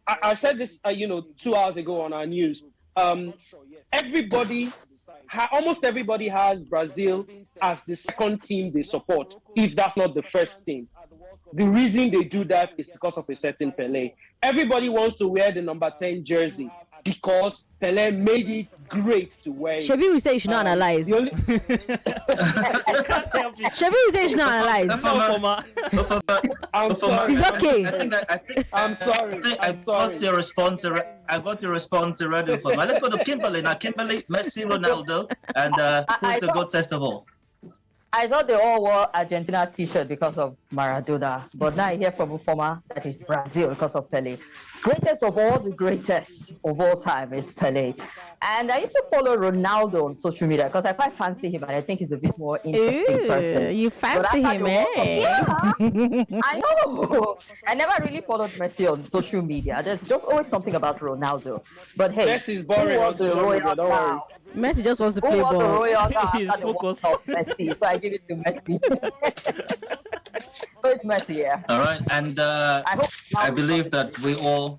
I said this, 2 hours ago on our news. Almost everybody has Brazil as the second team they support, if that's not the first team. the reason they do that is because of a certain Pele. Everybody wants to wear the number 10 jersey because Pele made it great to wear it. Shabi will say you should not analyze. The only- Shabi will say you should not analyze. I'm sorry. It's okay. I'm sorry. I got your response. I got your response already from. Let's go to Kimberly now. Kimberly, Messi, Ronaldo, and who's the greatest of all? I thought they all wore Argentina t-shirt because of Maradona, but now I hear from a former that is Brazil because of Pele. Greatest of all the greatest of all time is Pele. And I used to follow Ronaldo on social media because I quite fancy him and I think he's a bit more interesting person. You fancy him, eh? Yeah, I know. I never really followed Messi on social media. There's just always something about Ronaldo. But hey, Messi boring on social media, don't worry. Messi just wants to Who play was the ball. royal now He's after the focused. World Cup? Messi, so I give it to Messi. So it's Messi, yeah. All right, and I believe that we all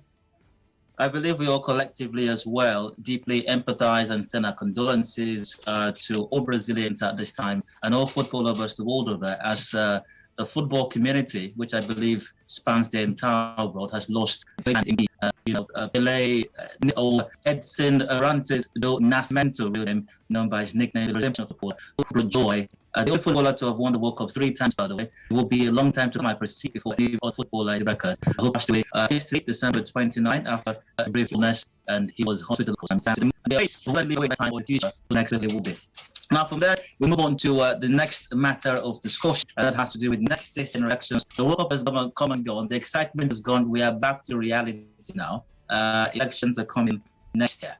collectively as well deeply empathize and send our condolences to all Brazilians at this time and all football lovers the world over, as the football community, which I believe spans the entire world, has lost Pelé, or Edson Arantes do Nascimento, known by his nickname, the redemption of football, Joy. The only footballer to have won the World Cup 3 times, by the way. It will be a long time to come, I perceive, before any footballer is record. I hope passed away yesterday, December 29, after a brief illness, and he was hospitalized for some time. Really wait time for the future, next week it will be. Now, from there, we move on to the next matter of discussion, and that has to do with next stage elections. The World Cup has come and gone. The excitement is gone. We are back to reality now. Elections are coming next year.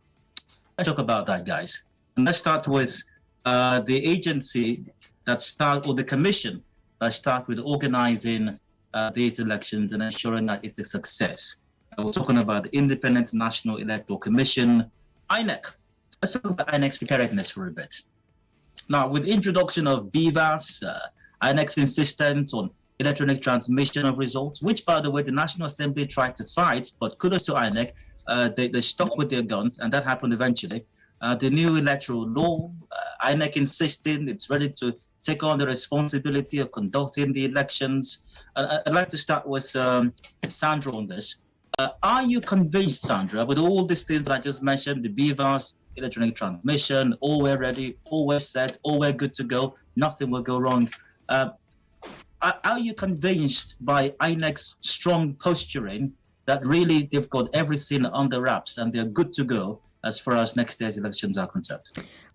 Let's talk about that, guys. And let's start with the agency or the commission that start with organizing these elections and ensuring that it's a success. We're talking about the Independent National Electoral Commission, INEC. Let's talk about INEC's preparedness for a bit. Now, with the introduction of BVAS, INEC's insistence on electronic transmission of results, which, by the way, the National Assembly tried to fight, but kudos to INEC, they stuck with their guns, and that happened eventually. The new electoral law, INEC insisting it's ready to take on the responsibility of conducting the elections. I'd like to start with Sandra on this. Are you convinced, Sandra, with all these things that I just mentioned, the BVAS, electronic transmission, all we're ready, all we're set, all we're good to go, nothing will go wrong? Are you convinced by INEC's strong posturing that really they've got everything under wraps and they're good to go as far as next year's elections are concerned?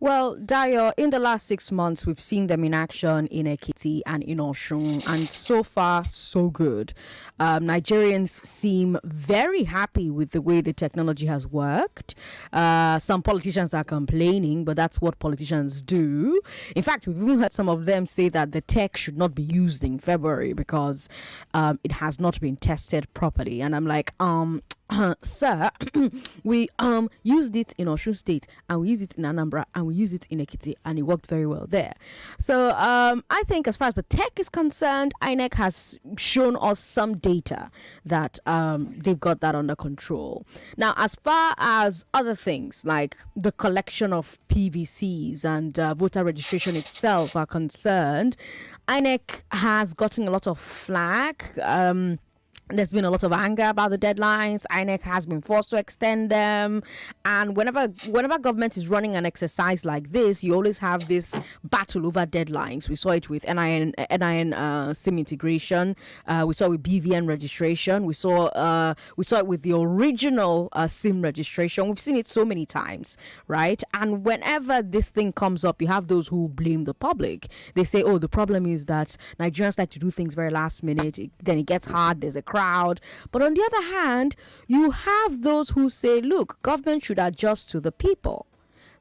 Well, Dayo, in the last 6 months, we've seen them in action in Ekiti and in Oshun, and so far, so good. Nigerians seem very happy with the way the technology has worked. Some politicians are complaining, but that's what politicians do. In fact, we've even heard some of them say that the tech should not be used in February because it has not been tested properly. And I'm like, sir, we used it in Osun State, and we used it in Anambra, and we used it in Ekiti, and it worked very well there. So I think as far as the tech is concerned, INEC has shown us some data that they've got that under control. Now, as far as other things like the collection of PVCs and voter registration itself are concerned, INEC has gotten a lot of flack. There's been a lot of anger about the deadlines. INEC has been forced to extend them. And whenever government is running an exercise like this, you always have this battle over deadlines. We saw it with NIN SIM integration. We saw it with BVN registration. We saw it with the original SIM registration. We've seen it so many times, right? And whenever this thing comes up, you have those who blame the public. They say, oh, the problem is that Nigerians like to do things very last minute. Then it gets hard. There's a crowd. But on the other hand, you have those who say, look, government should adjust to the people.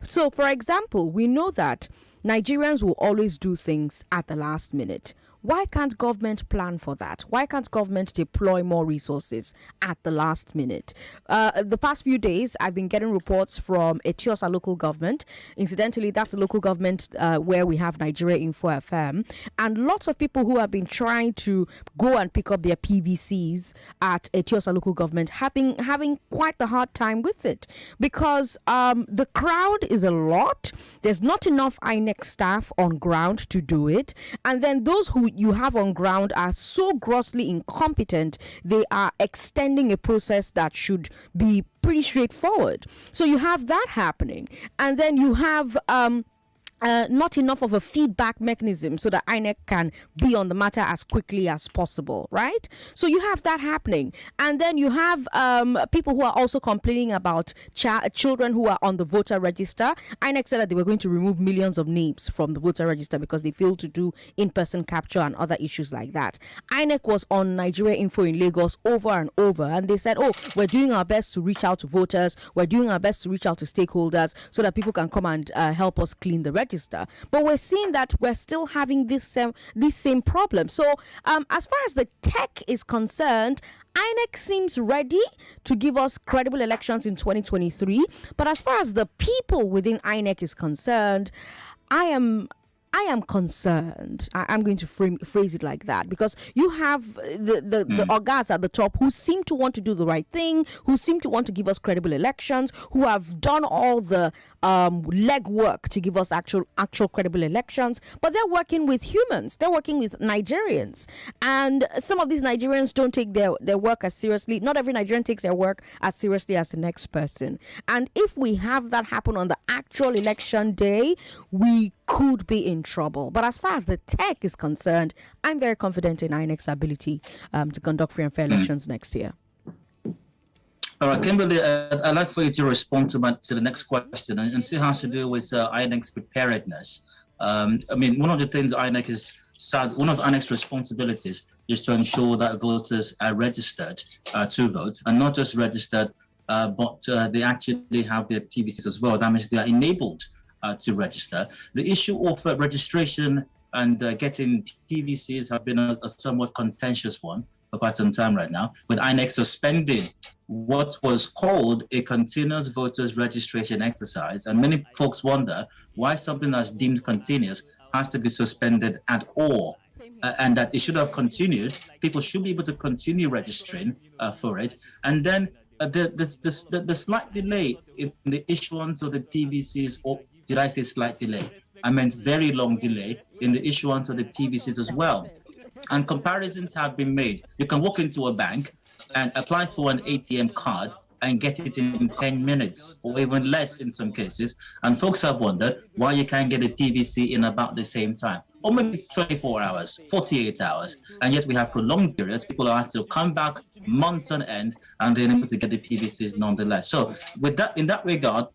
So, for example, we know that Nigerians will always do things at the last minute. Why can't government plan for that? Why can't government deploy more resources at the last minute? The past few days, I've been getting reports from Etiosa local government. Incidentally, that's the local government where we have Nigeria Info FM. And lots of people who have been trying to go and pick up their PVCs at Etiosa local government have been having quite the hard time with it. Because the crowd is a lot. There's not enough INEC staff on ground to do it. And then those who who you have on ground are so grossly incompetent, they are extending a process that should be pretty straightforward. So you have that happening, and then you have not enough of a feedback mechanism so that INEC can be on the matter as quickly as possible, right? So you have that happening. And then you have people who are also complaining about children who are on the voter register. INEC said that they were going to remove millions of names from the voter register because they failed to do in-person capture and other issues like that. INEC was on Nigeria Info in Lagos over and over, and they said, oh, we're doing our best to reach out to voters, we're doing our best to reach out to stakeholders so that people can come and help us clean the register. But we're seeing that we're still having this same problem. So as far as the tech is concerned, INEC seems ready to give us credible elections in 2023. But as far as the people within INEC is concerned, I am concerned. I'm going to phrase it like that, because you have the organs at the top who seem to want to do the right thing, who seem to want to give us credible elections, who have done all the legwork to give us actual credible elections, but they're working with humans. They're working with Nigerians, and some of these Nigerians don't take their work as seriously. Not every Nigerian takes their work as seriously as the next person. And if we have that happen on the actual election day, we could be in trouble. But as far as the tech is concerned, I'm very confident in INEC's ability to conduct free and fair elections next year. All right, Kimberly, I'd like for you to respond to the next question and see how to do with INEC's preparedness. I mean, one of the things one of INEC's responsibilities is to ensure that voters are registered to vote, and not just registered, but they actually have their PVCs as well. That means they are enabled to register. The issue of registration and getting PVCs have been a somewhat contentious one for quite some time right now, with INEC suspending what was called a continuous voters registration exercise. And many folks wonder why something that's deemed continuous has to be suspended at all, and that it should have continued. People should be able to continue registering for it. And then the slight delay in the issuance of the PVCs, or did I say slight delay? I meant very long delay in the issuance of the PVCs as well. And comparisons have been made. You can walk into a bank and apply for an ATM card and get it in 10 minutes or even less in some cases. And folks have wondered why you can't get a PVC in about the same time, or maybe 24 hours, 48 hours. And yet we have prolonged periods. People are asked to come back months on end and they're able to get the PVCs nonetheless. So with that, in that regard,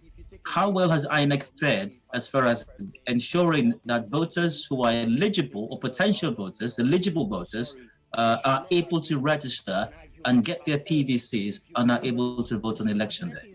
how well has INEC fared as far as ensuring that voters who are eligible, or potential voters, eligible voters, are able to register and get their PVCs and are able to vote on election day?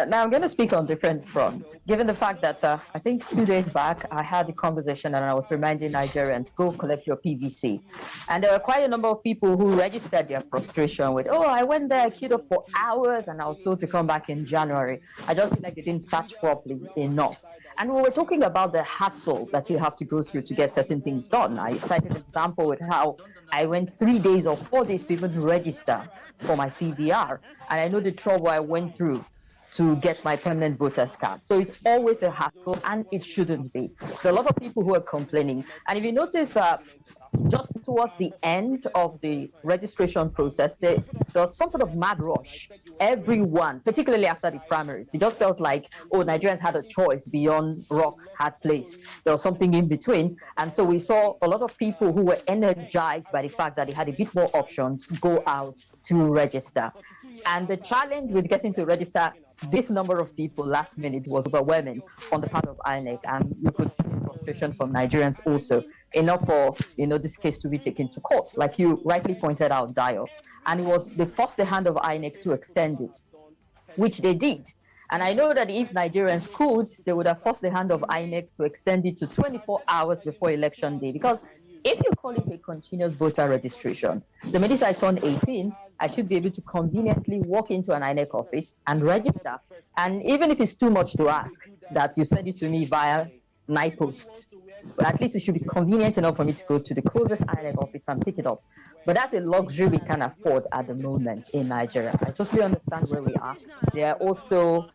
Now I'm going to speak on different fronts, given the fact that I think 2 days back I had a conversation and I was reminding Nigerians, go collect your PVC. And there were quite a number of people who registered their frustration with, oh, I went there, I queued up for hours and I was told to come back in January. I just feel like they didn't search properly enough. And we were talking about the hassle that you have to go through to get certain things done. I cited an example with how I went 3 days or 4 days to even register for my CVR. And I know the trouble I went through to get my permanent voter's card. So it's always a hassle, and it shouldn't be. There are a lot of people who are complaining. And if you notice, just towards the end of the registration process, there was some sort of mad rush. Everyone, particularly after the primaries, it just felt like, oh, Nigerians had a choice beyond rock, hard place. There was something in between. And so we saw a lot of people who were energized by the fact that they had a bit more options go out to register. And the challenge with getting to register this number of people last minute was overwhelming on the part of INEC, and you could see frustration from Nigerians also, enough for this case to be taken to court, like you rightly pointed out, Dio. And they forced the hand of INEC to extend it, which they did. And I know that if Nigerians could, they would have forced the hand of INEC to extend it to 24 hours before election day, because if you call it a continuous voter registration, the minute I turn 18, I should be able to conveniently walk into an INEC office and register. And even if it's too much to ask that you send it to me via night posts, but at least it should be convenient enough for me to go to the closest INEC office and pick it up. But that's a luxury we can afford at the moment in Nigeria. I totally understand where we are. There are also,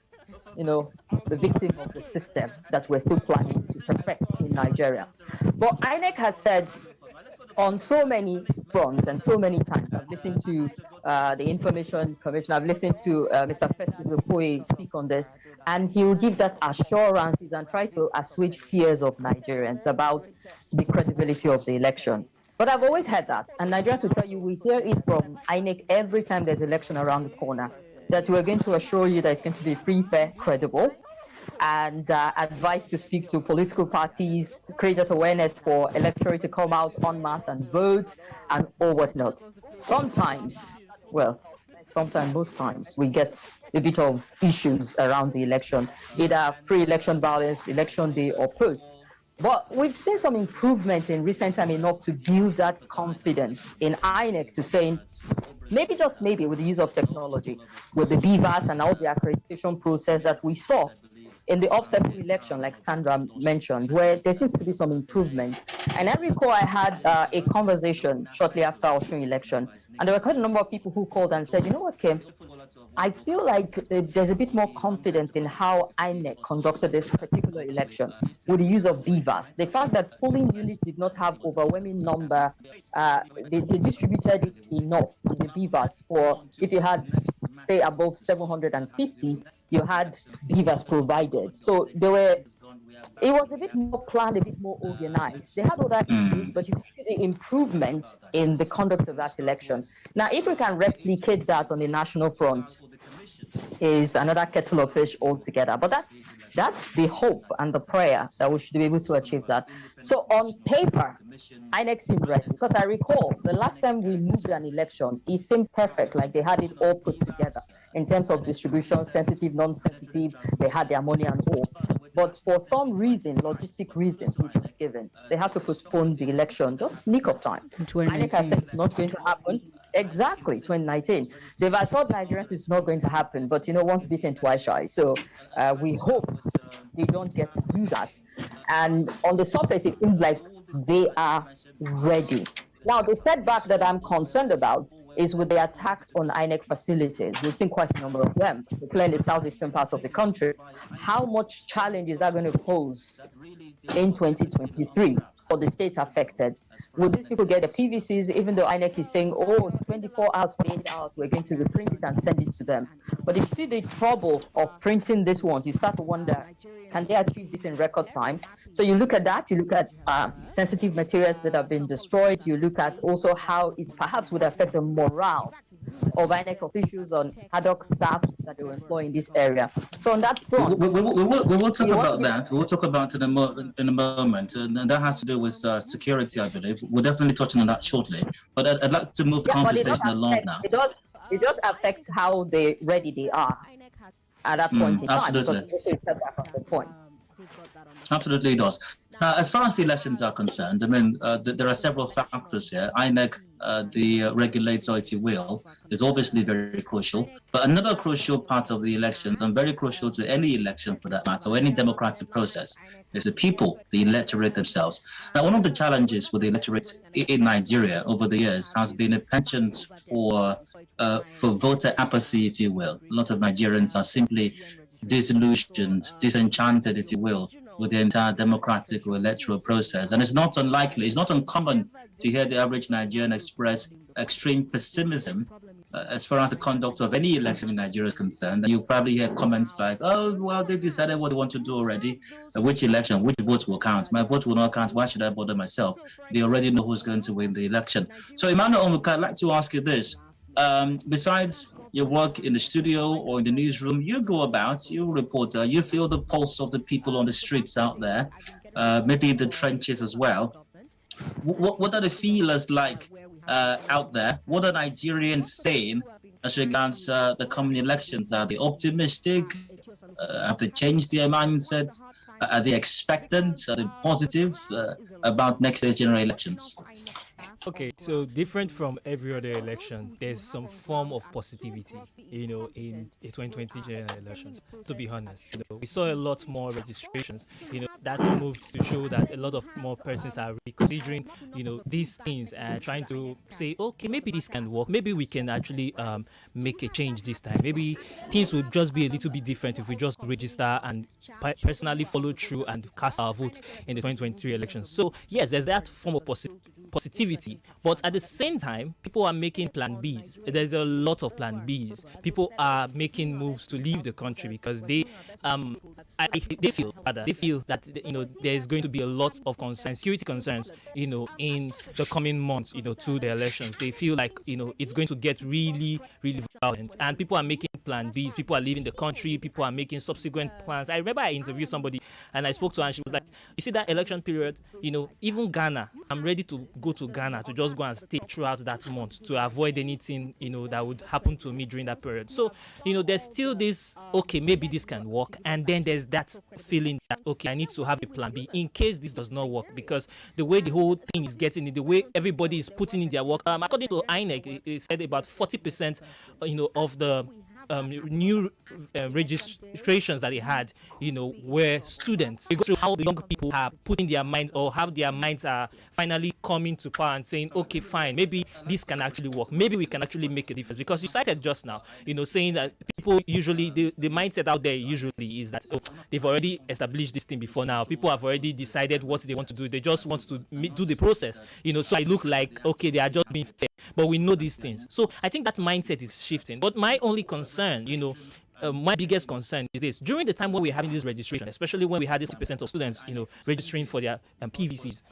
the victim of the system that we're still planning to perfect in Nigeria. But INEC has said on so many fronts and so many times. I've listened to the Information Commission, I've listened to Mr. Festus Okoye speak on this, and he will give that assurances and try to assuage fears of Nigerians about the credibility of the election. But I've always heard that, and Nigerians will tell you, we hear it from INEC every time there's election around the corner, that we're going to assure you that it's going to be free, fair, credible, and advised to speak to political parties, create awareness for electorate to come out en masse and vote and or whatnot. Sometimes, most times, we get a bit of issues around the election, either pre-election violence, election day, or post. But we've seen some improvement in recent time enough to build that confidence in INEC to saying, maybe just maybe with the use of technology, with the BVAS and all the accreditation process that we saw in the upcoming election, like Sandra mentioned, where there seems to be some improvement. And I recall I had a conversation shortly after our Osun election, and there were quite a number of people who called and said, you know what, Kim, I feel like there's a bit more confidence in how INEC conducted this particular election with the use of BVAS. The fact that polling units did not have overwhelming number, they distributed it enough in the BVAS for, if you had, say, above 750, you had BVAS provided. So it was a bit more planned, a bit more organized. They had other issues, but you see the improvement in the conduct of that election. Now, if we can replicate that on the national front, is another kettle of fish altogether. But that's the hope and the prayer that we should be able to achieve that. So on paper, INEC seemed ready, because I recall the last time we moved an election, it seemed perfect, like they had it all put together in terms of distribution, sensitive, non-sensitive, they had their money and all. But for some reason, logistic reasons, which was given, they had to postpone the election just nick of time. INEC has said it's not going to happen. Exactly, 2019. They've assured Nigerians it's not going to happen, but once bitten, twice shy. So we hope they don't get to do that. And on the surface, it seems like they are ready. Now, the setback that I'm concerned about is with the attacks on INEC facilities. We've seen quite a number of them, particularly in the southeastern parts of the country. How much challenge is that going to pose in 2023 for the states affected? Will these people get the PVCs, even though INEC is saying, 24 hours, 48 hours, we're going to reprint it and send it to them? But if you see the trouble of printing these ones, you start to wonder, can they achieve this in record time? So you look at that, you look at sensitive materials that have been destroyed, you look at also how it perhaps would affect the morale of INEC officials on ad hoc staff that they will employ in this area. So on that front, we will talk about that. We'll talk about it in a moment, and that has to do with security, I believe. We're definitely touching on that shortly. But I'd like to move the conversation along now. It does affect how ready they are at that point in time. Absolutely. Because it's a back of the point. Absolutely, it does. As far as the elections are concerned, I mean, there are several factors here. INEC, the regulator, if you will, is obviously very crucial. But another crucial part of the elections, and very crucial to any election for that matter, or any democratic process, is the people, the electorate themselves. Now, one of the challenges with the electorate in Nigeria over the years has been a penchant for voter apathy, if you will. A lot of Nigerians are simply disillusioned, disenchanted, if you will, with the entire democratic or electoral process. And it's not uncommon to hear the average Nigerian express extreme pessimism as far as the conduct of any election in Nigeria is concerned. And you probably hear comments like, they've decided what they want to do already. Which vote will count? My vote will not count. Why should I bother myself? They already know who's going to win the election. So Emmanuel, I'd like to ask you this. Besides your work in the studio or in the newsroom, you go about, you're a reporter, you feel the pulse of the people on the streets out there, maybe the trenches as well. What are the feelers like out there? What are Nigerians saying as regards the coming elections? Are they optimistic? Have they changed their mindset? Are they expectant? Are they positive about next year's general elections? Okay, so different from every other election, there's some form of positivity, in a 2020 general elections, to be honest. We saw a lot more registrations, that move to show that a lot of more persons are reconsidering, these things and trying to say, okay, maybe this can work. Maybe we can actually make a change this time. Maybe things would just be a little bit different if we just register and personally follow through and cast our vote in the 2023 elections. So yes, there's that form of positivity, but at the same time, people are making plan Bs. There's a lot of plan Bs. People are making moves to leave the country because they feel that there's going to be a lot of security concerns in the coming months to the elections. They feel like it's going to get really, really violent, and people are making plan Bs. People are leaving the country. People are making subsequent plans. I remember I interviewed somebody and I spoke to her and she was like, you see that election period, even Ghana, I'm ready to go to Ghana to just go and stay throughout that month to avoid anything that would happen to me during that period. So there's still this, okay, maybe this can work, and then there's that feeling that, okay, I need to have a plan B in case this does not work, because the way the whole thing is getting in, the way everybody is putting in their work, according to INEC, it said about 40% of the new registrations that they had, were students. They go through how the young people are putting their minds, or how their minds are finally coming to power and saying, okay, fine, maybe this can actually work. Maybe we can actually make a difference. Because you cited just now, saying that people usually, the mindset out there usually is that they've already established this thing before now. People have already decided what they want to do. They just want to do the process, so I look like, okay, they are just being fair. But we know these things. So I think that mindset is shifting. But my only concern, my biggest concern is this. During the time when we're having this registration, especially when we had 50% of students, registering for their PVCs,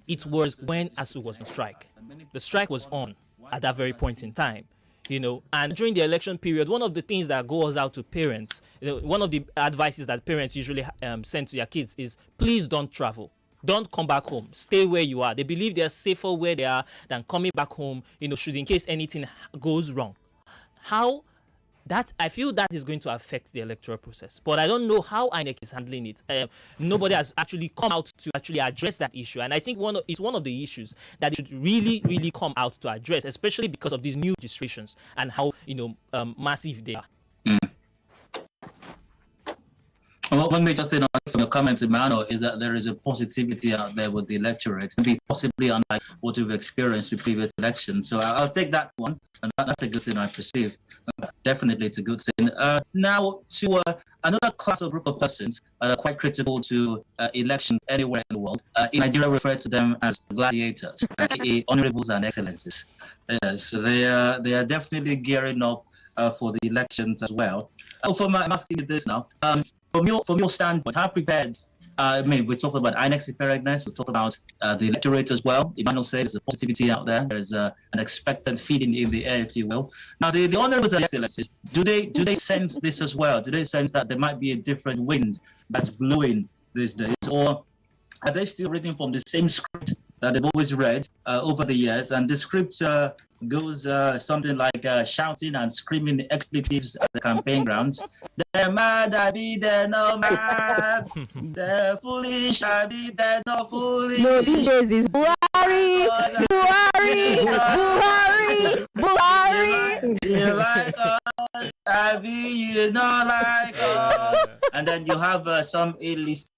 it was when ASU was on strike. The strike was on at that very point in time. And during the election period, one of the things that goes out to parents, one of the advices that parents usually send to their kids is, please don't travel. Don't come back home. Stay where you are. They believe they're safer where they are than coming back home, should in case anything goes wrong. I feel that is going to affect the electoral process. But I don't know how INEC is handling it. Nobody has actually come out to actually address that issue. And I think it's one of the issues that it should really, really come out to address, especially because of these new registrations and how, massive they are. Well, one major thing from your comments, Emmanuel, is that there is a positivity out there with the electorate, maybe possibly unlike what we've experienced with previous elections. So I'll take that one, and that's a good thing I perceive. Definitely, it's a good thing. Now to another class of group of persons that are quite critical to elections anywhere in the world. In Nigeria, we refer to them as gladiators, honorables and excellencies. Yes, they are definitely gearing up for the elections as well. I'm asking you this now. From your standpoint, how prepared? We talked about INEC's preparedness. We talked about the electorate as well. Emmanuel said there's a positivity out there. There's an expectant feeling in the air, if you will. Now, the honorables and excellencies, do they sense this as well? Do they sense that there might be a different wind that's blowing these days, or are they still reading from the same script that they've always read over the years? And the script goes something like shouting and screaming expletives at the campaign grounds. They're mad, I be they're not mad. They're foolish, I be they're not foolish. No, these days is Buhari, Buhari, Buhari, Buhari. You like us, I be you not like us. And then you have some A-list,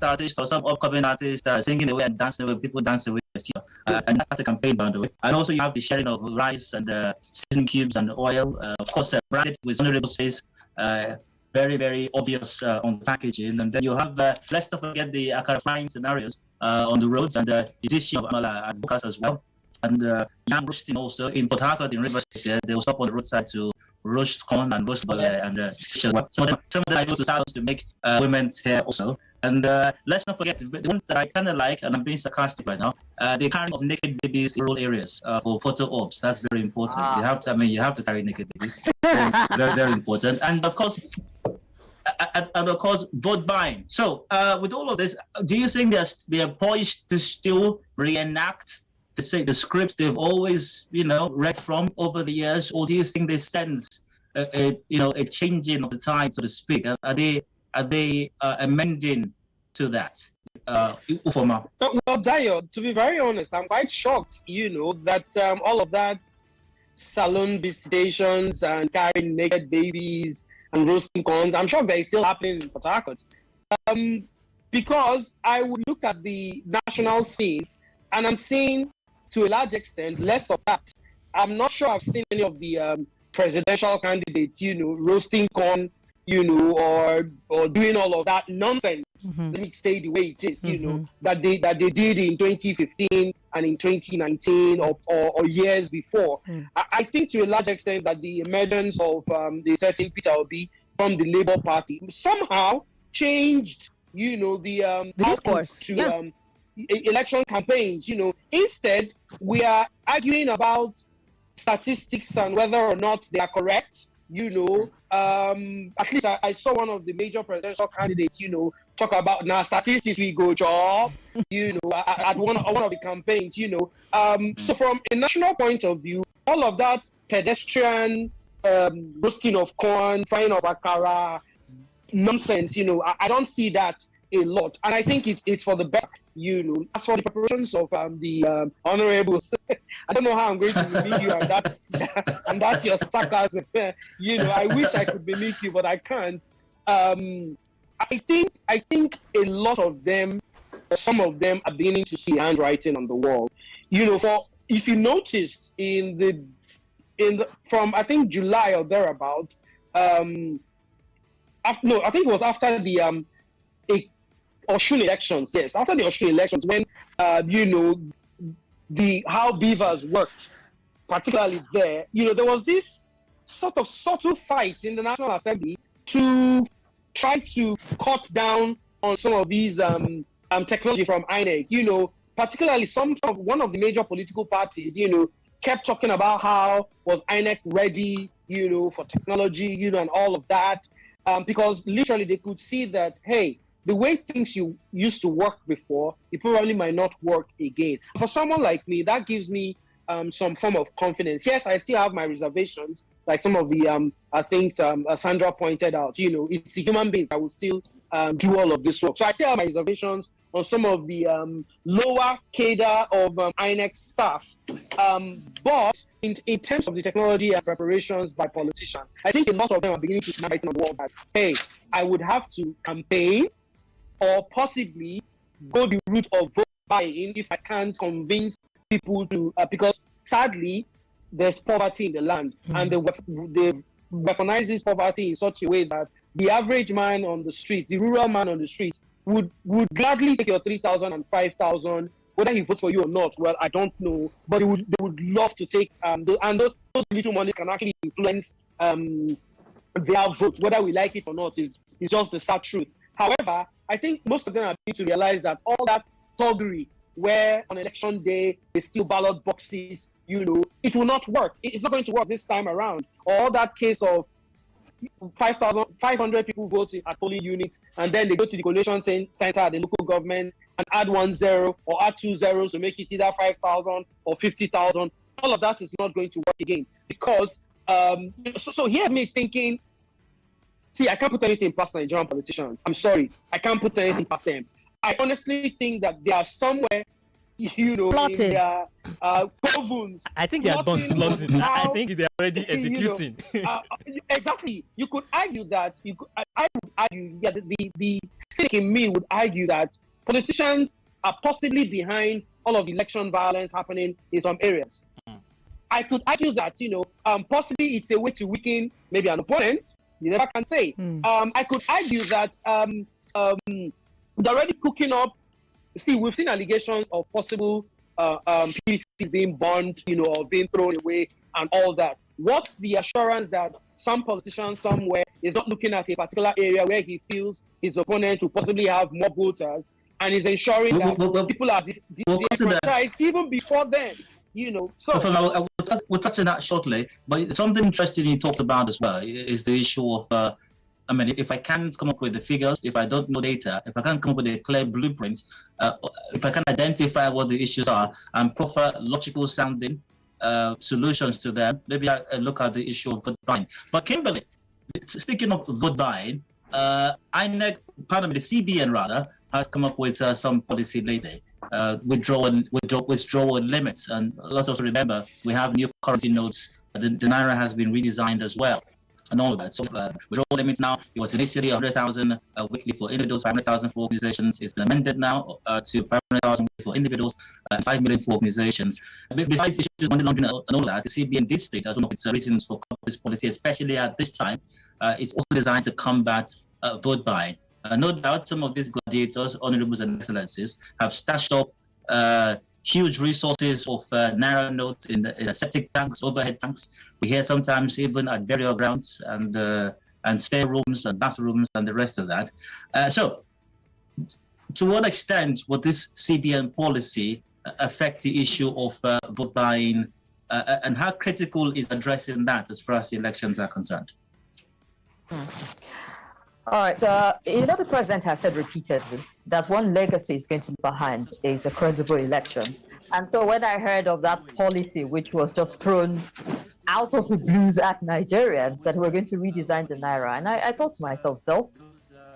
artists or some upcoming artists singing away and dancing away, people dancing with the fear. And that's a campaign, by the way. And also you have the sharing of rice and seasoning cubes and oil. Of course, branded with honorable says, very, very obvious on the packaging. And then you have, let's not forget the frying scenarios on the roads and the dish of Amala advocates as well. And yam roasting also in Port Harcourt in Rivers State. They will stop on the roadside to roast corn and roast butter and fish as well. Some of them I go to salons to make women's hair also. And let's not forget the one that I kind of like, and I'm being sarcastic right now, the carrying of naked babies in rural areas for photo ops. That's very important. You have to carry naked babies. Very, very important. And of course, vote buying. So with all of this, do you think they are poised to still reenact the script they've always, read from over the years, or do you think they sense a changing of the tide, so to speak? Are they amending to that? Ufoma. Well, Dayo, to be very honest, I'm quite shocked, that all of that salon visitations and carrying naked babies and roasting corns, I'm sure they're still happening in Port Harcourt. because I would look at the national scene and I'm seeing, to a large extent, less of that. I'm not sure I've seen any of the presidential candidates, roasting corn, or doing all of that nonsense. Let me say the way it is, that they did in 2015 and in 2019 or years before. I think to a large extent that the emergence of the certain Peter Obi from the Labour Party somehow changed, the discourse to election campaigns. Instead we are arguing about statistics and whether or not they are correct. At least I saw one of the major presidential candidates, talk about now statistics we go job, at one of the campaigns, So from a national point of view, all of that pedestrian roasting of corn, frying of akara nonsense, I don't see that a lot, and I think it's for the best. As for the preparations of the honorables, I don't know how I'm going to mimic you, and that's your sarcasm. I wish I could mimic you, but I can't. I think a lot of them, some of them, are beginning to see handwriting on the wall. If you noticed from I think July or thereabout, I think it was after the Oshun elections, yes, after the Oshun elections, when how beavers worked, particularly there, there was this sort of subtle fight in the National Assembly to try to cut down on some of these technology from INEC. Particularly one of the major political parties, kept talking about how was INEC ready, for technology, and all of that, because literally they could see that, hey, the way things you used to work before, it probably might not work again. For someone like me, that gives me some form of confidence. Yes, I still have my reservations, like some of the things Sandra pointed out. It's a human being. I will still do all of this work. So I still have my reservations on some of the lower cadre of INEC staff. But in terms of the technology and preparations by politicians, I think a lot of them are beginning to smile on the wall that, hey, I would have to campaign or possibly go the route of vote buying if I can't convince people to, because sadly, there's poverty in the land, and they weaponize this poverty in such a way that the average man on the street, the rural man on the street, would gladly take your 3,000 and 5,000, whether he votes for you or not. Well, I don't know, but they would love to take, and those little monies can actually influence their vote, whether we like it or not, is just the sad truth. However, I think most of them are beginning to realize that all that thuggery, where on election day they steal ballot boxes, it will not work. It's not going to work this time around. Or that case of 500 people voting at polling units, and then they go to the collation center at the local government and add 1 0 or add 2 zeros to make it either 5,000 or 50,000. All of that is not going to work again, because so here's me thinking, see, I can't put anything past Nigerian politicians. I'm sorry. I can't put anything past them. I honestly think that they are somewhere, plotting. in their covens. I think they are done plotting. I think they're already executing. Exactly. You could argue that. I would argue, yeah, the cynic in me would argue that politicians are possibly behind all of the election violence happening in some areas. I could argue that, possibly it's a way to weaken maybe an opponent. You never can say. I could argue that they're already cooking up. See, we've seen allegations of possible PVC being burned, or being thrown away and all that. What's the assurance that some politician somewhere is not looking at a particular area where he feels his opponent will possibly have more voters and is ensuring that people are disenfranchised even before then? So we'll touch on that shortly. But something interesting you talked about as well is the issue of, if I can't come up with the figures, if I don't know data, if I can't come up with a clear blueprint, if I can identify what the issues are and prefer logical sounding solutions to them, maybe I look at the issue of vote buying. But Kimberly, speaking of vote buying, INEC, the CBN rather, has come up with some policy lately. Withdrawal limits, and let's also remember we have new currency notes. The naira has been redesigned as well. and all of that. So withdrawal limits now, it was initially 100,000 weekly for individuals, 500,000 for organizations. It's been amended now to 500,000 for individuals, 5 million for organizations. Besides issues of money laundering and all of that, the CBN did state as one of its reasons for this policy, especially at this time, it's also designed to combat vote buying. No doubt some of these gladiators, honorables and excellencies have stashed up huge resources of naira notes in the septic tanks, overhead tanks. We hear sometimes even at burial grounds and spare rooms and bathrooms and the rest of that. So to what extent would this CBN policy affect the issue of vote buying, and how critical is addressing that as far as the elections are concerned? All right. The president has said repeatedly that one legacy is going to be behind is a credible election. And so when I heard of that policy, which was just thrown out of the blues at Nigerians, that we're going to redesign the naira, and I thought to myself,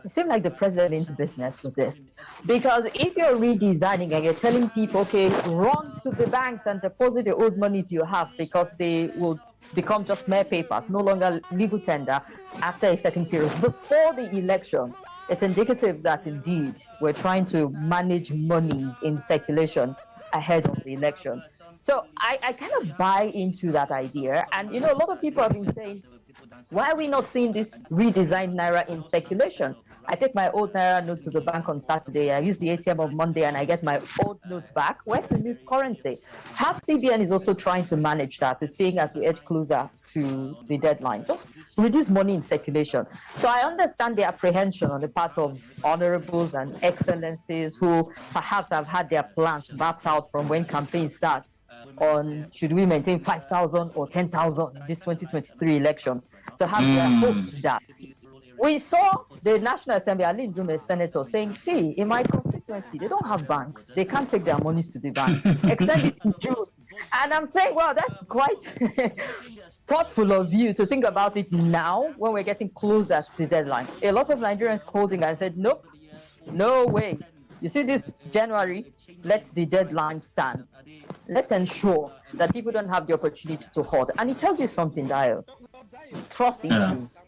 it seemed like the president means business with this. Because if you're redesigning and you're telling people, okay, run to the banks and deposit the old monies you have because they will become just mere papers, no longer legal tender after a certain period. Before the election, it's indicative that indeed we're trying to manage monies in circulation ahead of the election. So I kind of buy into that idea. And, a lot of people have been saying, why are we not seeing this redesigned naira in circulation? I take my old naira note to the bank on Saturday. I use the ATM on Monday and I get my old notes back. Where's the new currency? Perhaps CBN is also trying to manage that, is seeing as we edge closer to the deadline. Just reduce money in circulation. So I understand the apprehension on the part of honorables and excellencies who perhaps have had their plans mapped out from when campaign starts on should we maintain 5,000 or 10,000 this 2023 election, to have their hopes that. We saw the National Assembly, Ali Ndume, senator, saying, see, in my constituency, they don't have banks. They can't take their monies to the bank. Extend it to June. And I'm saying, well, that's quite thoughtful of you to think about it now when we're getting closer to the deadline. A lot of Nigerians holding and said, nope, no way. You see, this January, let the deadline stand. Let's ensure that people don't have the opportunity to hoard. And it tells you something, Dio. Trust issues.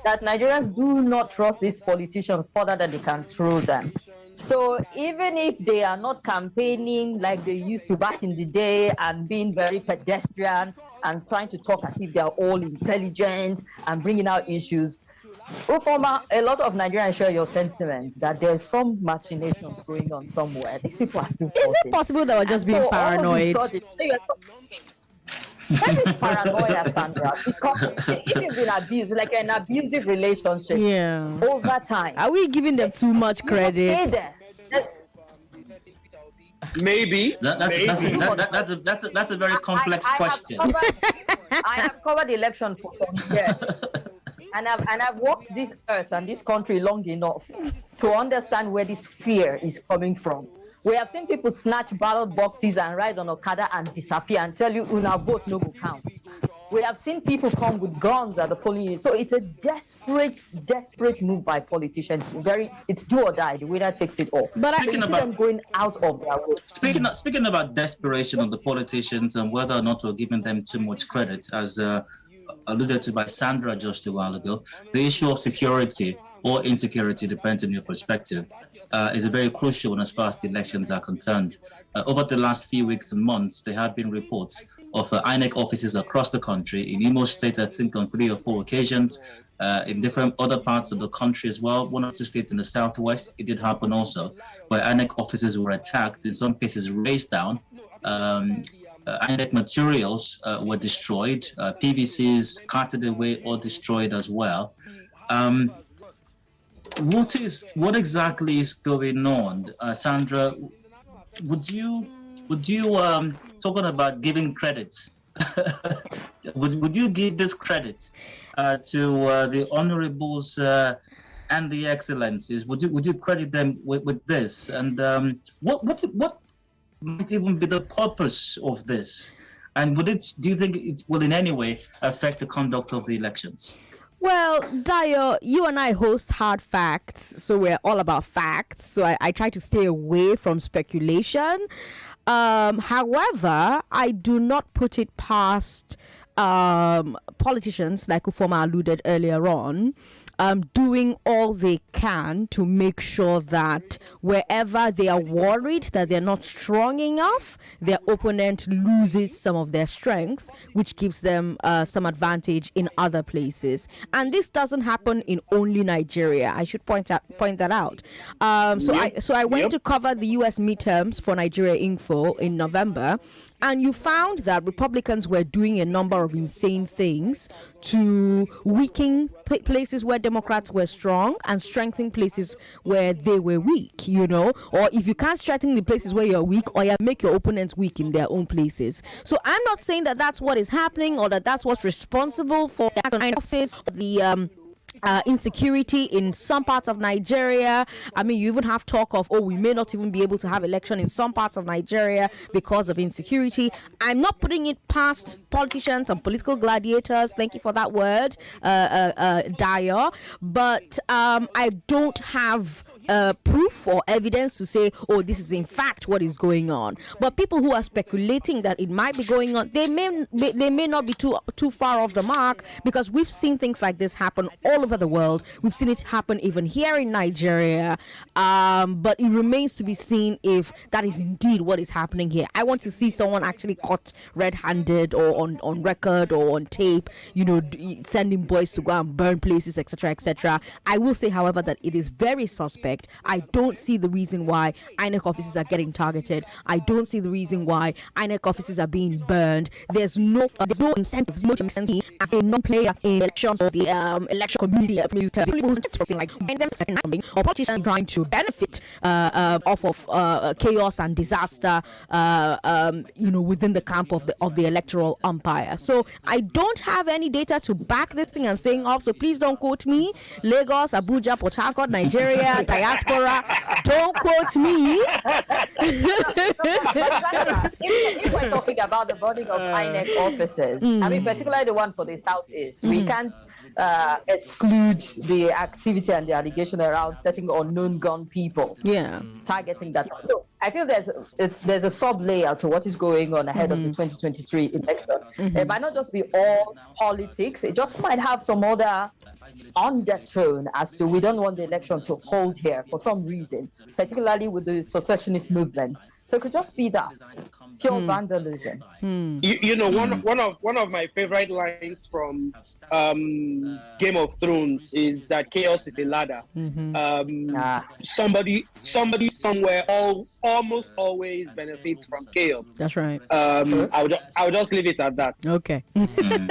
That Nigerians do not trust these politicians further than they can throw them. So even if they are not campaigning like they used to back in the day and being very pedestrian and trying to talk as if they are all intelligent and bringing out issues, Ufoma, a lot of Nigerians share your sentiments that there's some machinations going on somewhere. These people are still voting. Is it possible that we're just being paranoid? That is paranoia, Sandra, because if you've been abused, like an abusive relationship over time. Are we giving them too much credit? Maybe. That's a very complex question. I have covered the election for some years. And I've walked this earth and this country long enough to understand where this fear is coming from. We have seen people snatch ballot boxes and ride on Okada and disappear and tell you, "Una vote no go count." We have seen people come with guns at the polling unit. So it's a desperate move by politicians. It's do or die. The winner takes it all. But I see them going out of their way. Speaking about desperation of the politicians and whether or not we're giving them too much credit, as alluded to by Sandra just a while ago, the issue of security or insecurity, depending on your perspective, is a very crucial one as far as the elections are concerned. Over the last few weeks and months, there have been reports of INEC offices across the country. In Imo State, I think on 3 or 4 occasions, in different other parts of the country as well, 1 or 2 states in the southwest, it did happen also, where INEC offices were attacked, in some cases razed down. INEC materials were destroyed, PVCs carted away or destroyed as well. What exactly is going on, Sandra? Would you talking about giving credit? would you give this credit to the honorables and the excellencies? Would you credit them with this? And what might even be the purpose of this? And do you think it will in any way affect the conduct of the elections? Well, Dio, you and I host Hard Facts, so we're all about facts. So I try to stay away from speculation. However, I do not put it past politicians, like Ufoma alluded earlier on, doing all they can to make sure that wherever they are worried that they're not strong enough, their opponent loses some of their strength, which gives them some advantage in other places. And this doesn't happen in only Nigeria. I should point that out. So I went to cover the U.S. midterms for Nigeria Info in November, and you found that Republicans were doing a number of insane things to weaken places where Democrats were strong and strengthen places where they were weak, or if you can't strengthen the places where you're weak, or you make your opponents weak in their own places. So I'm not saying that that's what is happening or that that's what's responsible for the insecurity in some parts of Nigeria. I mean, you even have talk of, we may not even be able to have election in some parts of Nigeria because of insecurity. I'm not putting it past politicians and political gladiators. Thank you for that word, Dyer. But I don't have proof or evidence to say, this is in fact what is going on. But people who are speculating that it might be going on, they may not be too far off the mark, because we've seen things like this happen all over the world. We've seen it happen even here in Nigeria. But it remains to be seen if that is indeed what is happening here. I want to see someone actually caught red-handed or on record or on tape, sending boys to go and burn places, etc., etc. I will say, however, that it is very suspect. I don't see the reason why INEC offices are getting targeted. I don't see the reason why INEC offices are being burned. There's no incentive, as a non-player in elections or the election community, or politicians trying to benefit off of chaos and disaster, within the camp of the electoral umpire. So I don't have any data to back this thing I'm saying off. So please don't quote me. Lagos, Abuja, Port Harcourt, Nigeria, diaspora. Don't quote me. If we're talking about the burning of INEC offices, I mean, particularly the one for the Southeast, we can't exclude the activity and the allegation around setting unknown gun people. Targeting that. So I feel there's a sub layer to what is going on ahead of the 2023 election. It might not just be all politics. It just might have some other undertone as to we don't want the election to hold here for some reason, particularly with the secessionist movement. So it could just be that pure vandalism. One of my favorite lines from Game of Thrones is that chaos is a ladder. Somebody somewhere almost always benefits from chaos. That's right. I'll just leave it at that. Okay. And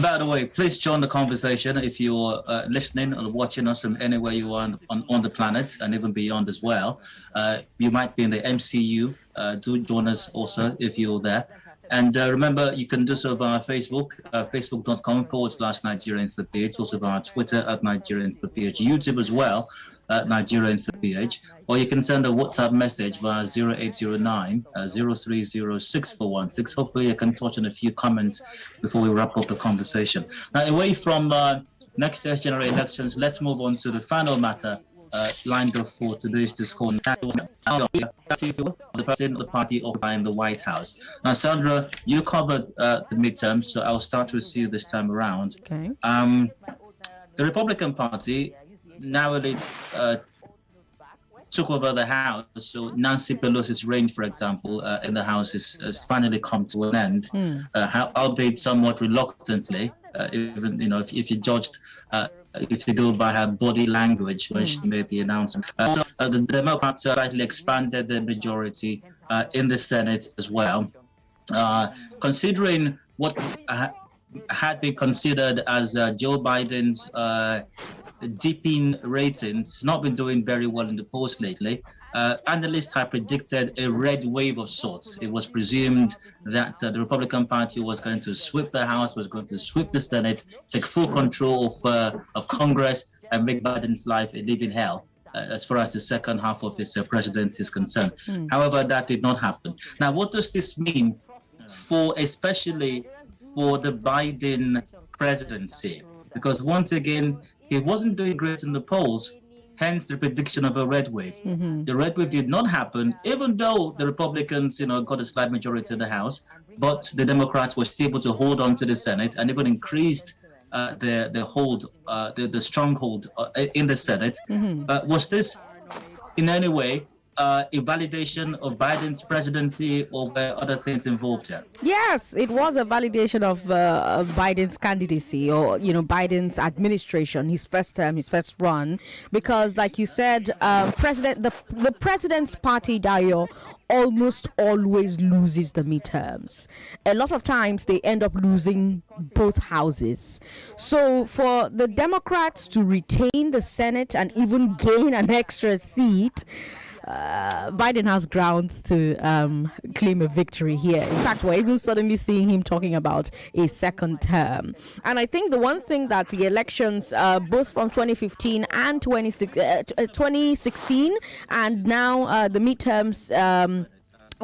by the way, please join the conversation if you're listening or watching us from anywhere you are on the planet and even beyond as well. You might be in the MCU. Do join us also if you're there. And remember, you can do so via Facebook, facebook.com/Nigeria Info PH, also via Twitter @Nigeria Info PH, YouTube as well, Nigeria Info PH, or you can send a WhatsApp message via 0809 030 Hopefully I can touch on a few comments before we wrap up the conversation. Now, away from next year's general elections, let's move on to the final matter lined up for today's discussion. The president of the party occupying the White House. Now, Sandra, you covered the midterms, so I'll start with you this time around. Okay. The Republican Party narrowly took over the House. So Nancy Pelosi's reign, for example, in the House has finally come to an end, albeit somewhat reluctantly. Even if you judged. If you go by her body language when she made the announcement. The Democrats slightly expanded their majority in the Senate as well. Considering what had been considered as Joe Biden's dipping ratings, he's not been doing very well in the polls lately. Analysts had predicted a red wave of sorts. It was presumed that the Republican Party was going to sweep the House, was going to sweep the Senate, take full control of Congress, and make Biden's life a living hell as far as the second half of his presidency is concerned. However, that did not happen. Now, what does this mean especially for the Biden presidency? Because once again, he wasn't doing great in the polls. hence the prediction of a red wave. The red wave did not happen, even though the Republicans, got a slight majority in the House, but the Democrats were still able to hold on to the Senate and even increased the stronghold in the Senate. Was this in any way a validation of Biden's presidency, or were other things involved here? Yes, it was a validation of Biden's candidacy, or Biden's administration, his first term, his first run, because, like you said, the president's party, Dayo, almost always loses the midterms. A lot of times they end up losing both houses. So for the Democrats to retain the Senate and even gain an extra seat, Biden has grounds to claim a victory here. In fact, we're even suddenly seeing him talking about a second term. And I think the one thing that the elections, both from 2015 and 2016, and now the midterms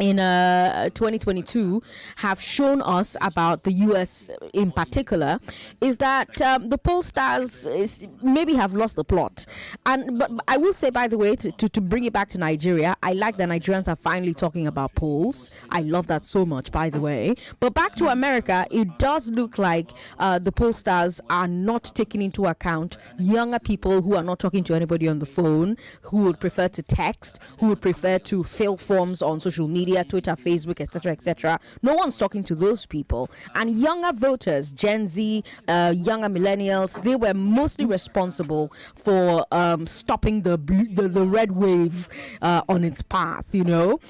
in 2022 have shown us about the US in particular, is that the pollsters maybe have lost the plot. But I will say, by the way, to bring it back to Nigeria, I like that Nigerians are finally talking about polls. I love that so much, by the way. But back to America, it does look like the pollsters are not taking into account younger people who are not talking to anybody on the phone, who would prefer to text, who would prefer to fill forms on social media, Twitter, Facebook, etc., etc. No one's talking to those people. And younger voters, Gen Z, younger millennials, they were mostly responsible for stopping the red wave on its path. So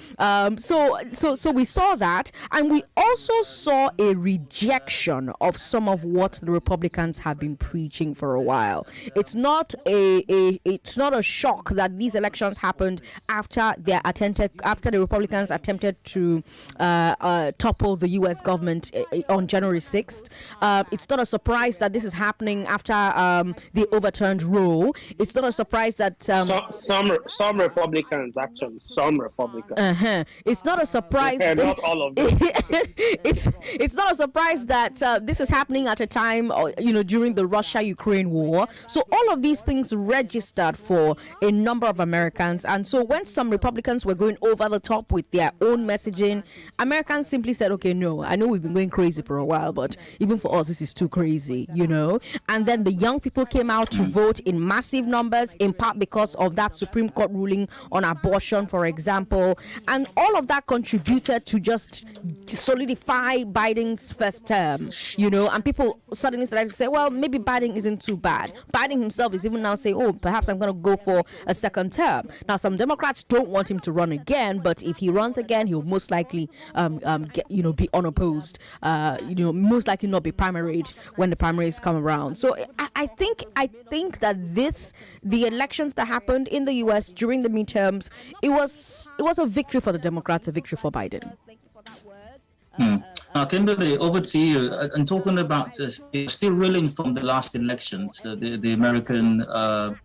we saw that, and we also saw a rejection of some of what the Republicans have been preaching for a while. It's not a shock that these elections happened after the Republicans attempted to topple the U.S. government on January 6th. It's not a surprise that this is happening after they overturned Roe. It's not a surprise that some Republicans, actually, some Republicans. It's not a surprise. Not all of them. It's not a surprise that this is happening at a time, during the Russia-Ukraine war. So all of these things registered for a number of Americans, and so when some Republicans were going over the top with their own messaging, Americans simply said, okay, no, I know we've been going crazy for a while, but even for us, this is too crazy, And then the young people came out to vote in massive numbers, in part because of that Supreme Court ruling on abortion, for example. And all of that contributed to just solidify Biden's first term, and people suddenly started to say, well, maybe Biden isn't too bad. Biden himself is even now saying, oh, perhaps I'm going to go for a second term. Now, some Democrats don't want him to run again, but if he runs again, he'll most likely be unopposed, most likely not be primaried when the primaries come around. So I think that the elections that happened in the US during the midterms, it was a victory for the Democrats, a victory for Biden. Now, Kimberly, over to you. And talking about still reeling from the last elections, the American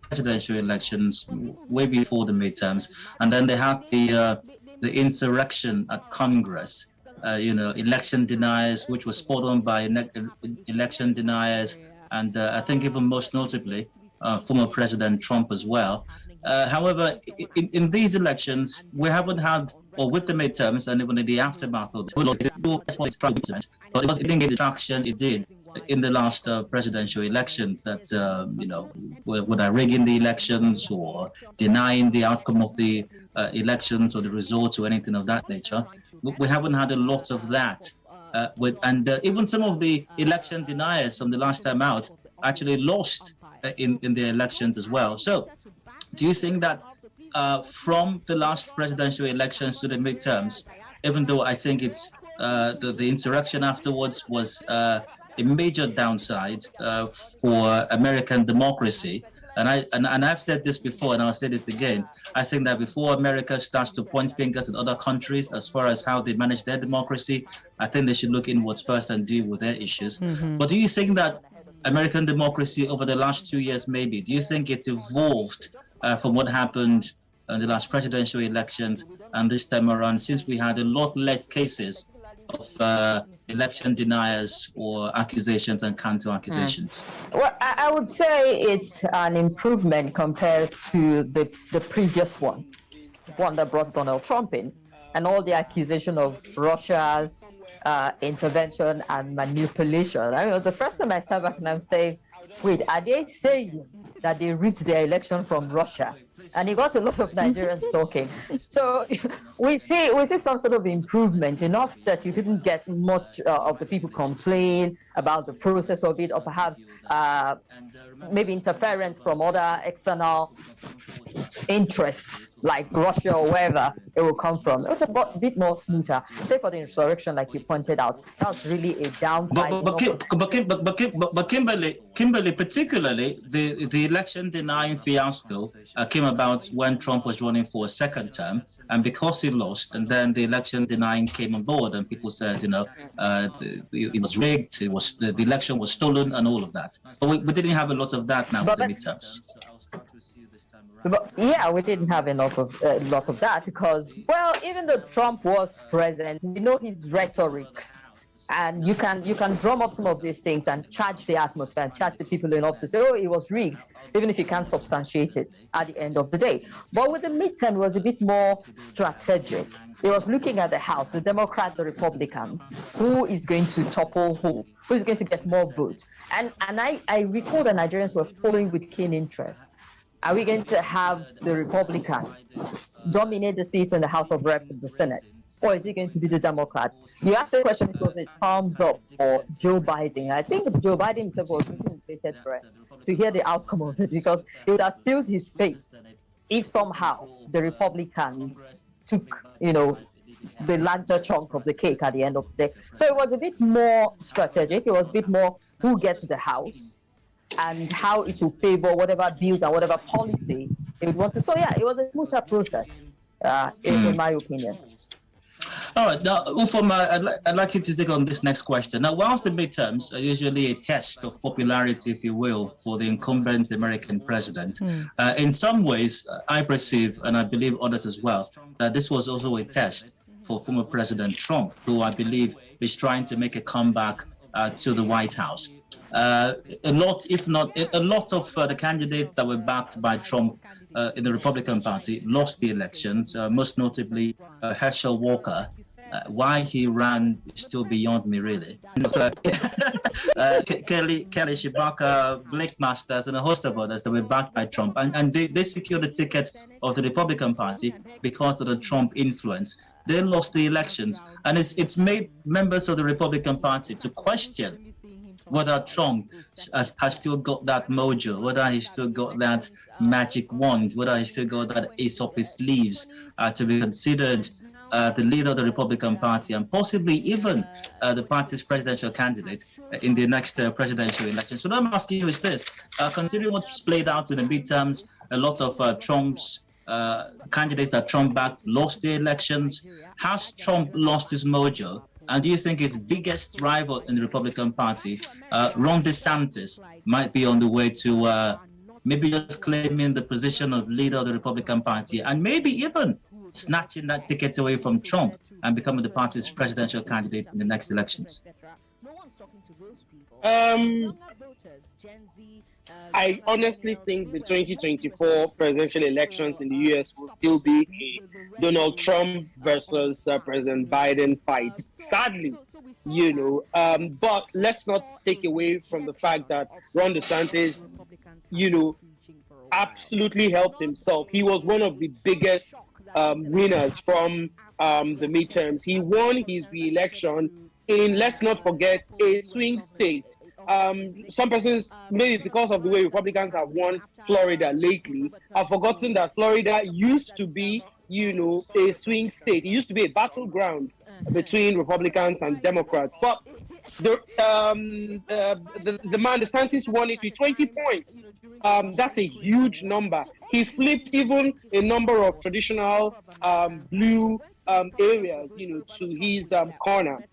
presidential elections, way before the midterms, and then they had the insurrection at Congress. Election deniers, which was spot on by election deniers, and I think even most notably, former President Trump as well. However, in these elections, we haven't had, or with the midterms and even in the aftermath of it, but it didn't get the traction it did in the last presidential elections, that, whether rigging the elections or denying the outcome of the elections or the results or anything of that nature. We haven't had a lot of that. Even some of the election deniers from the last time out actually lost in the elections as well. So do you think that from the last presidential elections to the midterms, even though I think it's the insurrection afterwards was a major downside for American democracy, and I've said this before, and I'll say this again. I think that before America starts to point fingers at other countries as far as how they manage their democracy, I think they should look inwards first and deal with their issues. But do you think that American democracy over the last 2 years, maybe, do you think it evolved from what happened in the last presidential elections and this time around, since we had a lot less cases of election deniers or accusations and counter accusations? Well, I would say it's an improvement compared to the previous one that brought Donald Trump in, and all the accusation of Russia's intervention and manipulation. I mean, the first time I sat back and I'm saying, wait, are they saying that they rigged their election from Russia? And he got a lot of Nigerians talking. So we see some sort of improvement, enough that you didn't get much of the people complain about the process of it, or perhaps maybe interference from other external interests like Russia or wherever it will come from. It was a bit more smoother. Say for the insurrection, like you pointed out, that was really a downside. But Kimberly, particularly the election denying fiasco came about when Trump was running for a second term, and because he lost, and then the election denying came on board, and people said, it was rigged, the election was stolen, and all of that. But we didn't have a lot of that now with the midterms. But yeah, we didn't have enough of lot of that because, well, even though Trump was president, we know his rhetorics, and you can drum up some of these things and charge the atmosphere and charge the people enough to say, oh, it was rigged, even if you can't substantiate it at the end of the day. But with the midterm, it was a bit more strategic. It was looking at the House, the Democrats, the Republicans, who is going to topple who is going to get more votes. And I recall the Nigerians were following with keen interest. Are we going to have the Republicans dominate the seats in the House of Reps and the Senate? Or is it going to be the Democrats? You asked the question, it was a thumbs up for Joe Biden. I think Joe Biden himself was really excited for it, to hear the outcome of it, because it would have sealed his fate if somehow the Republicans took, the larger chunk of the cake at the end of the day. So it was a bit more strategic. It was a bit more who gets the House and how it will favor whatever bills and whatever policy it would want to. So yeah, it was a smoother process, in my opinion. All right, now, Ufoma, I'd like you to take on this next question. Now, whilst the midterms are usually a test of popularity, if you will, for the incumbent American president, in some ways, I perceive, and I believe others as well, that this was also a test for former President Trump, who I believe is trying to make a comeback to the White House. A lot of the candidates that were backed by Trump in the Republican Party lost the elections, most notably Herschel Walker. Why he ran is still beyond me, really. Kelly Shibaka, Blake Masters, and a host of others that were backed by Trump. And they secured the ticket of the Republican Party because of the Trump influence. They lost the elections. And it's made members of the Republican Party to question whether Trump has still got that mojo, whether he's still got that magic wand, whether he's still got that ace up his sleeves to be considered the leader of the Republican Party and possibly even the party's presidential candidate in the next presidential election. So what I'm asking you is this, considering what's played out in the midterms, a lot of Trump's candidates that Trump backed lost the elections. Has Trump lost his mojo? And do you think his biggest rival in the Republican Party, Ron DeSantis, might be on the way to maybe just claiming the position of leader of the Republican Party and maybe even snatching that ticket away from Trump and becoming the party's presidential candidate in the next elections? I honestly think the 2024 presidential elections in the US will still be a Donald Trump versus President Biden fight. Sadly, but let's not take away from the fact that Ron DeSantis, absolutely helped himself. He was one of the biggest winners from the midterms. He won his re-election in, let's not forget, a swing state. Some persons, maybe because of the way Republicans have won Florida lately, have forgotten that Florida used to be, a swing state. It used to be a battleground between Republicans and Democrats. But the man DeSantis won it with 20 points. That's a huge number. He flipped even a number of traditional blue areas, to his corner.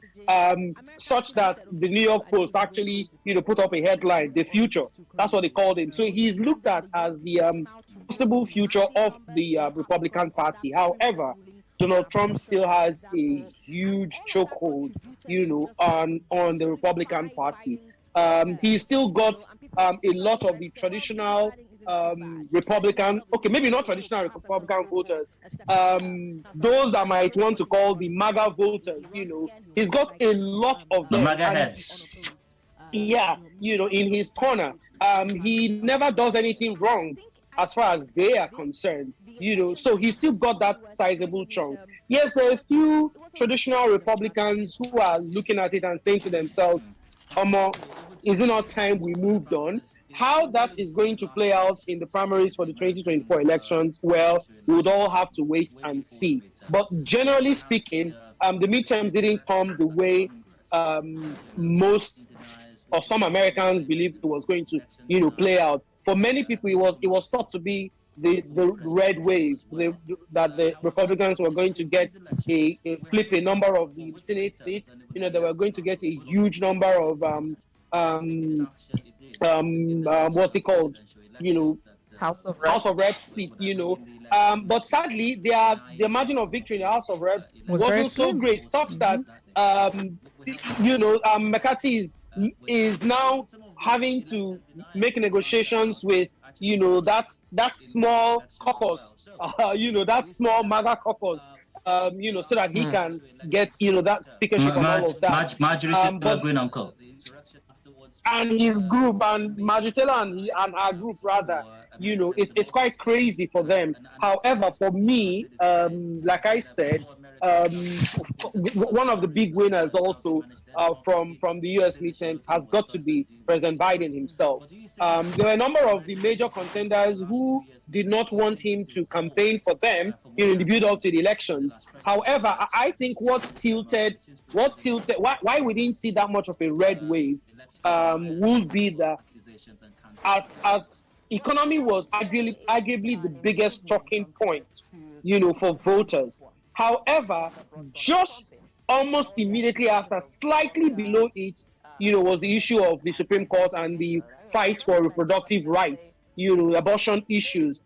Such that the New York Post actually, put up a headline, "The Future." That's what they called him. So he's looked at as the possible future of the Republican Party. However, Donald Trump still has a huge chokehold, on the Republican Party. He's still got a lot of the traditional Republican, okay, maybe not traditional Republican voters, those that might want to call the MAGA voters, he's got a lot of The them. MAGA And heads. yeah, in his corner. He never does anything wrong as far as they are concerned, so he still got that sizable chunk. Yes, there are a few traditional Republicans who are looking at it and saying to themselves, is it not time we moved on? How that is going to play out in the primaries for the 2024 elections, well, we would all have to wait and see. But generally speaking, the midterms didn't come the way most or some Americans believed it was going to, play out. For many people, it was thought to be the red wave, that the Republicans were going to get flip a number of the Senate seats. They were going to get a huge number of what's it called? House of Reps seat, but sadly, their margin of victory in the House of Reps wasn't so great, such that McCarthy is now having to make negotiations with that small caucus, that small MAGA caucus, so that he can get that speakership and all of that. Marjorie Green Uncle. And his group, and Marjorie Taylor and our group rather, it's quite crazy for them. However, for me, like I said, one of the big winners also from the US midterms has got to be President Biden himself. There were a number of the major contenders who did not want him to campaign for them in the build-up to the elections. However, I think what tilted, why we didn't see that much of a red wave would be that as economy was arguably the biggest talking point, for voters. However, just almost immediately after, slightly below it, was the issue of the Supreme Court and the fight for reproductive rights, abortion issues.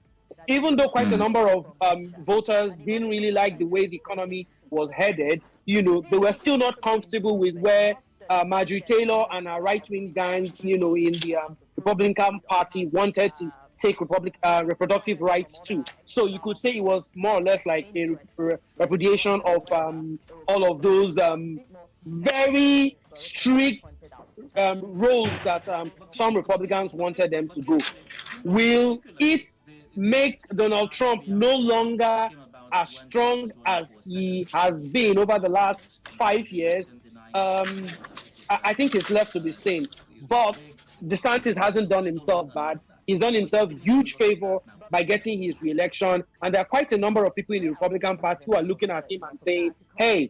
Even though quite a number of voters didn't really like the way the economy was headed, they were still not comfortable with where Marjorie Taylor and her right-wing gang, in the Republican Party wanted to take reproductive rights too. So you could say it was more or less like a repudiation of all of those very strict roles that some Republicans wanted them to go. Will it make Donald Trump no longer as strong as he has been over the last 5 years? I think it's left to be seen. But DeSantis hasn't done himself bad. He's done himself huge favor by getting his re-election. And there are quite a number of people in the Republican Party who are looking at him and saying, hey,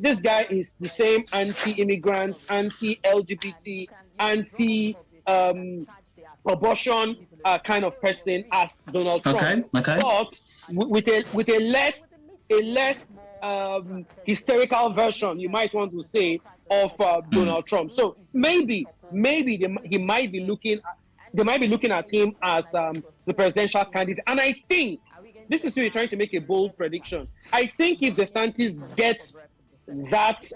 this guy is the same anti-immigrant, anti-LGBT, anti-abortion kind of person as Donald Trump. Okay. But with a less hysterical version, you might want to say, of Donald Trump. So maybe they might be looking at him as the presidential candidate. And I think this is really trying to make a bold prediction. I think if DeSantis gets that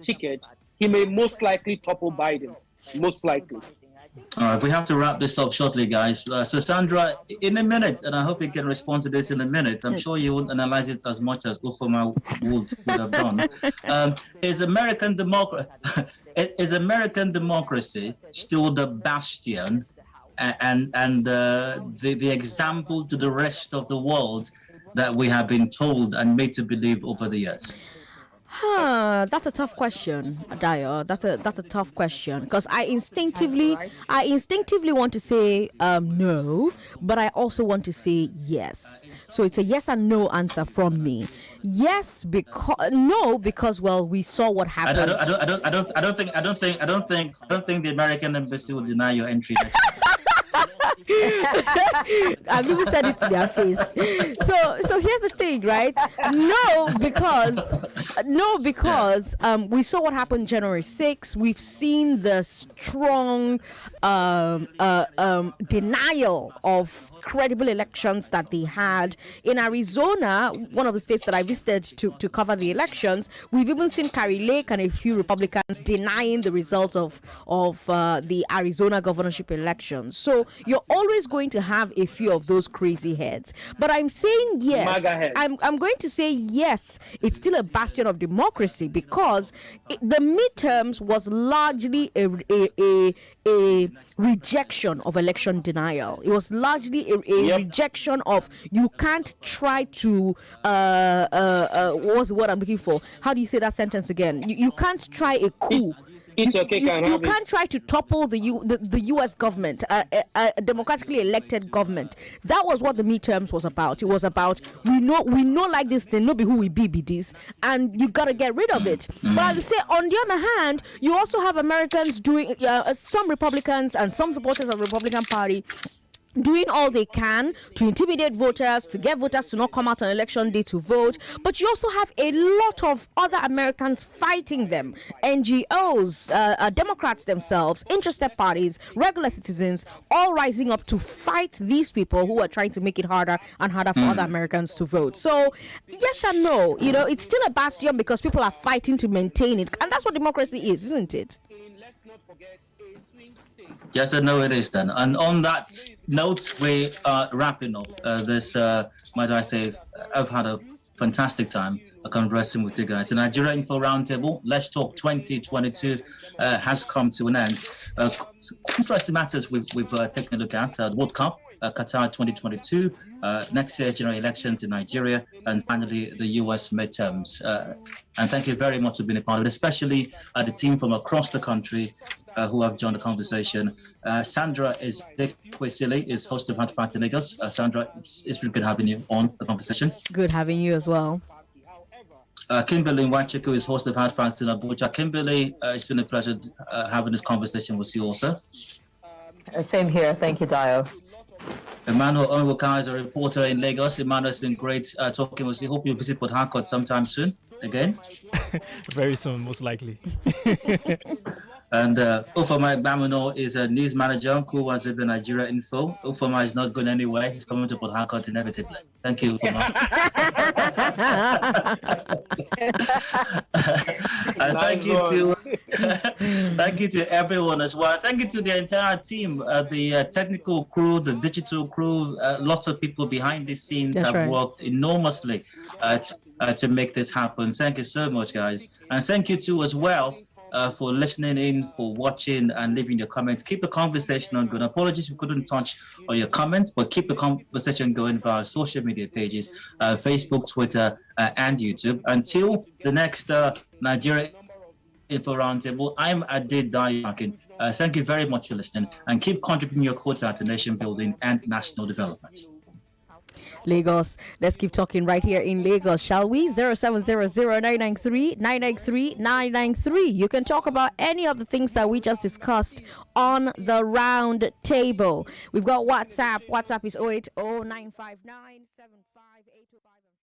ticket, he may most likely topple Biden. Most likely. All right, we have to wrap this up shortly, guys. So Sandra, in a minute, and I hope you can respond to this in a minute. I'm sure you won't analyze it as much as Ufoma would have done. Is American democracy still the bastion and the example to the rest of the world that we have been told and made to believe over the years? That's a tough question, Adayo. That's a tough question because I instinctively want to say no, but I also want to say yes. So it's a yes and no answer from me. Yes, because well, we saw what happened. I don't think the American embassy will deny your entry next time. I've even said it to their face. So here's the thing, right? No, because we saw what happened January 6th. We've seen the strong denial of credible elections that they had. In Arizona, one of the states that I visited to cover the elections, we've even seen Carrie Lake and a few Republicans denying the results of the Arizona governorship elections. So you're always going to have a few of those crazy heads. But I'm saying yes. MAGA heads. I'm going to say yes. It's still a bastion of democracy because the midterms was largely a rejection of election denial. It was largely a rejection of you can't try to what's the word I'm looking for? How do you say that sentence again? You can't try a coup. You can't try to topple the U.S. government, a democratically elected government. That was what the midterms was about. It was about we know like this thing, not be who we be this, and you gotta get rid of it. But I say on the other hand, you also have Americans doing some Republicans and some supporters of the Republican Party doing all they can to intimidate voters, to get voters to not come out on election day to vote. But you also have a lot of other Americans fighting them. NGOs, Democrats themselves, interested parties, regular citizens, all rising up to fight these people who are trying to make it harder and harder for other Americans to vote. So, yes and no. You know, it's still a bastion because people are fighting to maintain it. And that's what democracy is, isn't it? Yes, I know it is then. And on that note, we are wrapping up this, might I say, I've had a fantastic time conversing with you guys. The Nigeria Info Roundtable, Let's Talk 2022 has come to an end. Interesting matters we've taken a look at. The World Cup, Qatar 2022, next year's general elections in Nigeria, and finally the US midterms. And thank you very much for being a part of it, especially the team from across the country who have joined the conversation. Sandra Kwesili is host of Hard Facts in Lagos. Sandra, it's been good having you on the conversation. Good having you as well. Kimberly Wachiku is host of Hard Facts in Abuja. Kimberly, it's been a pleasure having this conversation with you also. Same here. Thank you, Dio. Emmanuel Onwuka is a reporter in Lagos. Emmanuel, it's been great talking with you. Hope you visit Port Harcourt sometime soon again. Very soon, most likely. And Ufoma Bamino is a news manager who was with the Nigeria Info. Ufoma is not going anywhere. He's coming to Port Harcourt inevitably. Thank you, Ufoma. And thank you to everyone as well. Thank you to the entire team, the technical crew, the digital crew. Lots of people behind the scenes have worked enormously to make this happen. Thank you so much, guys. And thank you too as well for listening in, for watching and leaving your comments. Keep the conversation on going. Apologies we couldn't touch on your comments, but keep the conversation going via our social media pages, Facebook, Twitter, and YouTube. Until the next Nigeria Info Roundtable, I'm Adid Dayakin. Thank you very much for listening, and keep contributing your quota to nation building and national development. Lagos. Let's keep talking right here in Lagos, shall we? 0700-993-993. You can talk about any of the things that we just discussed on the round table. We've got WhatsApp. WhatsApp is 080-959-74.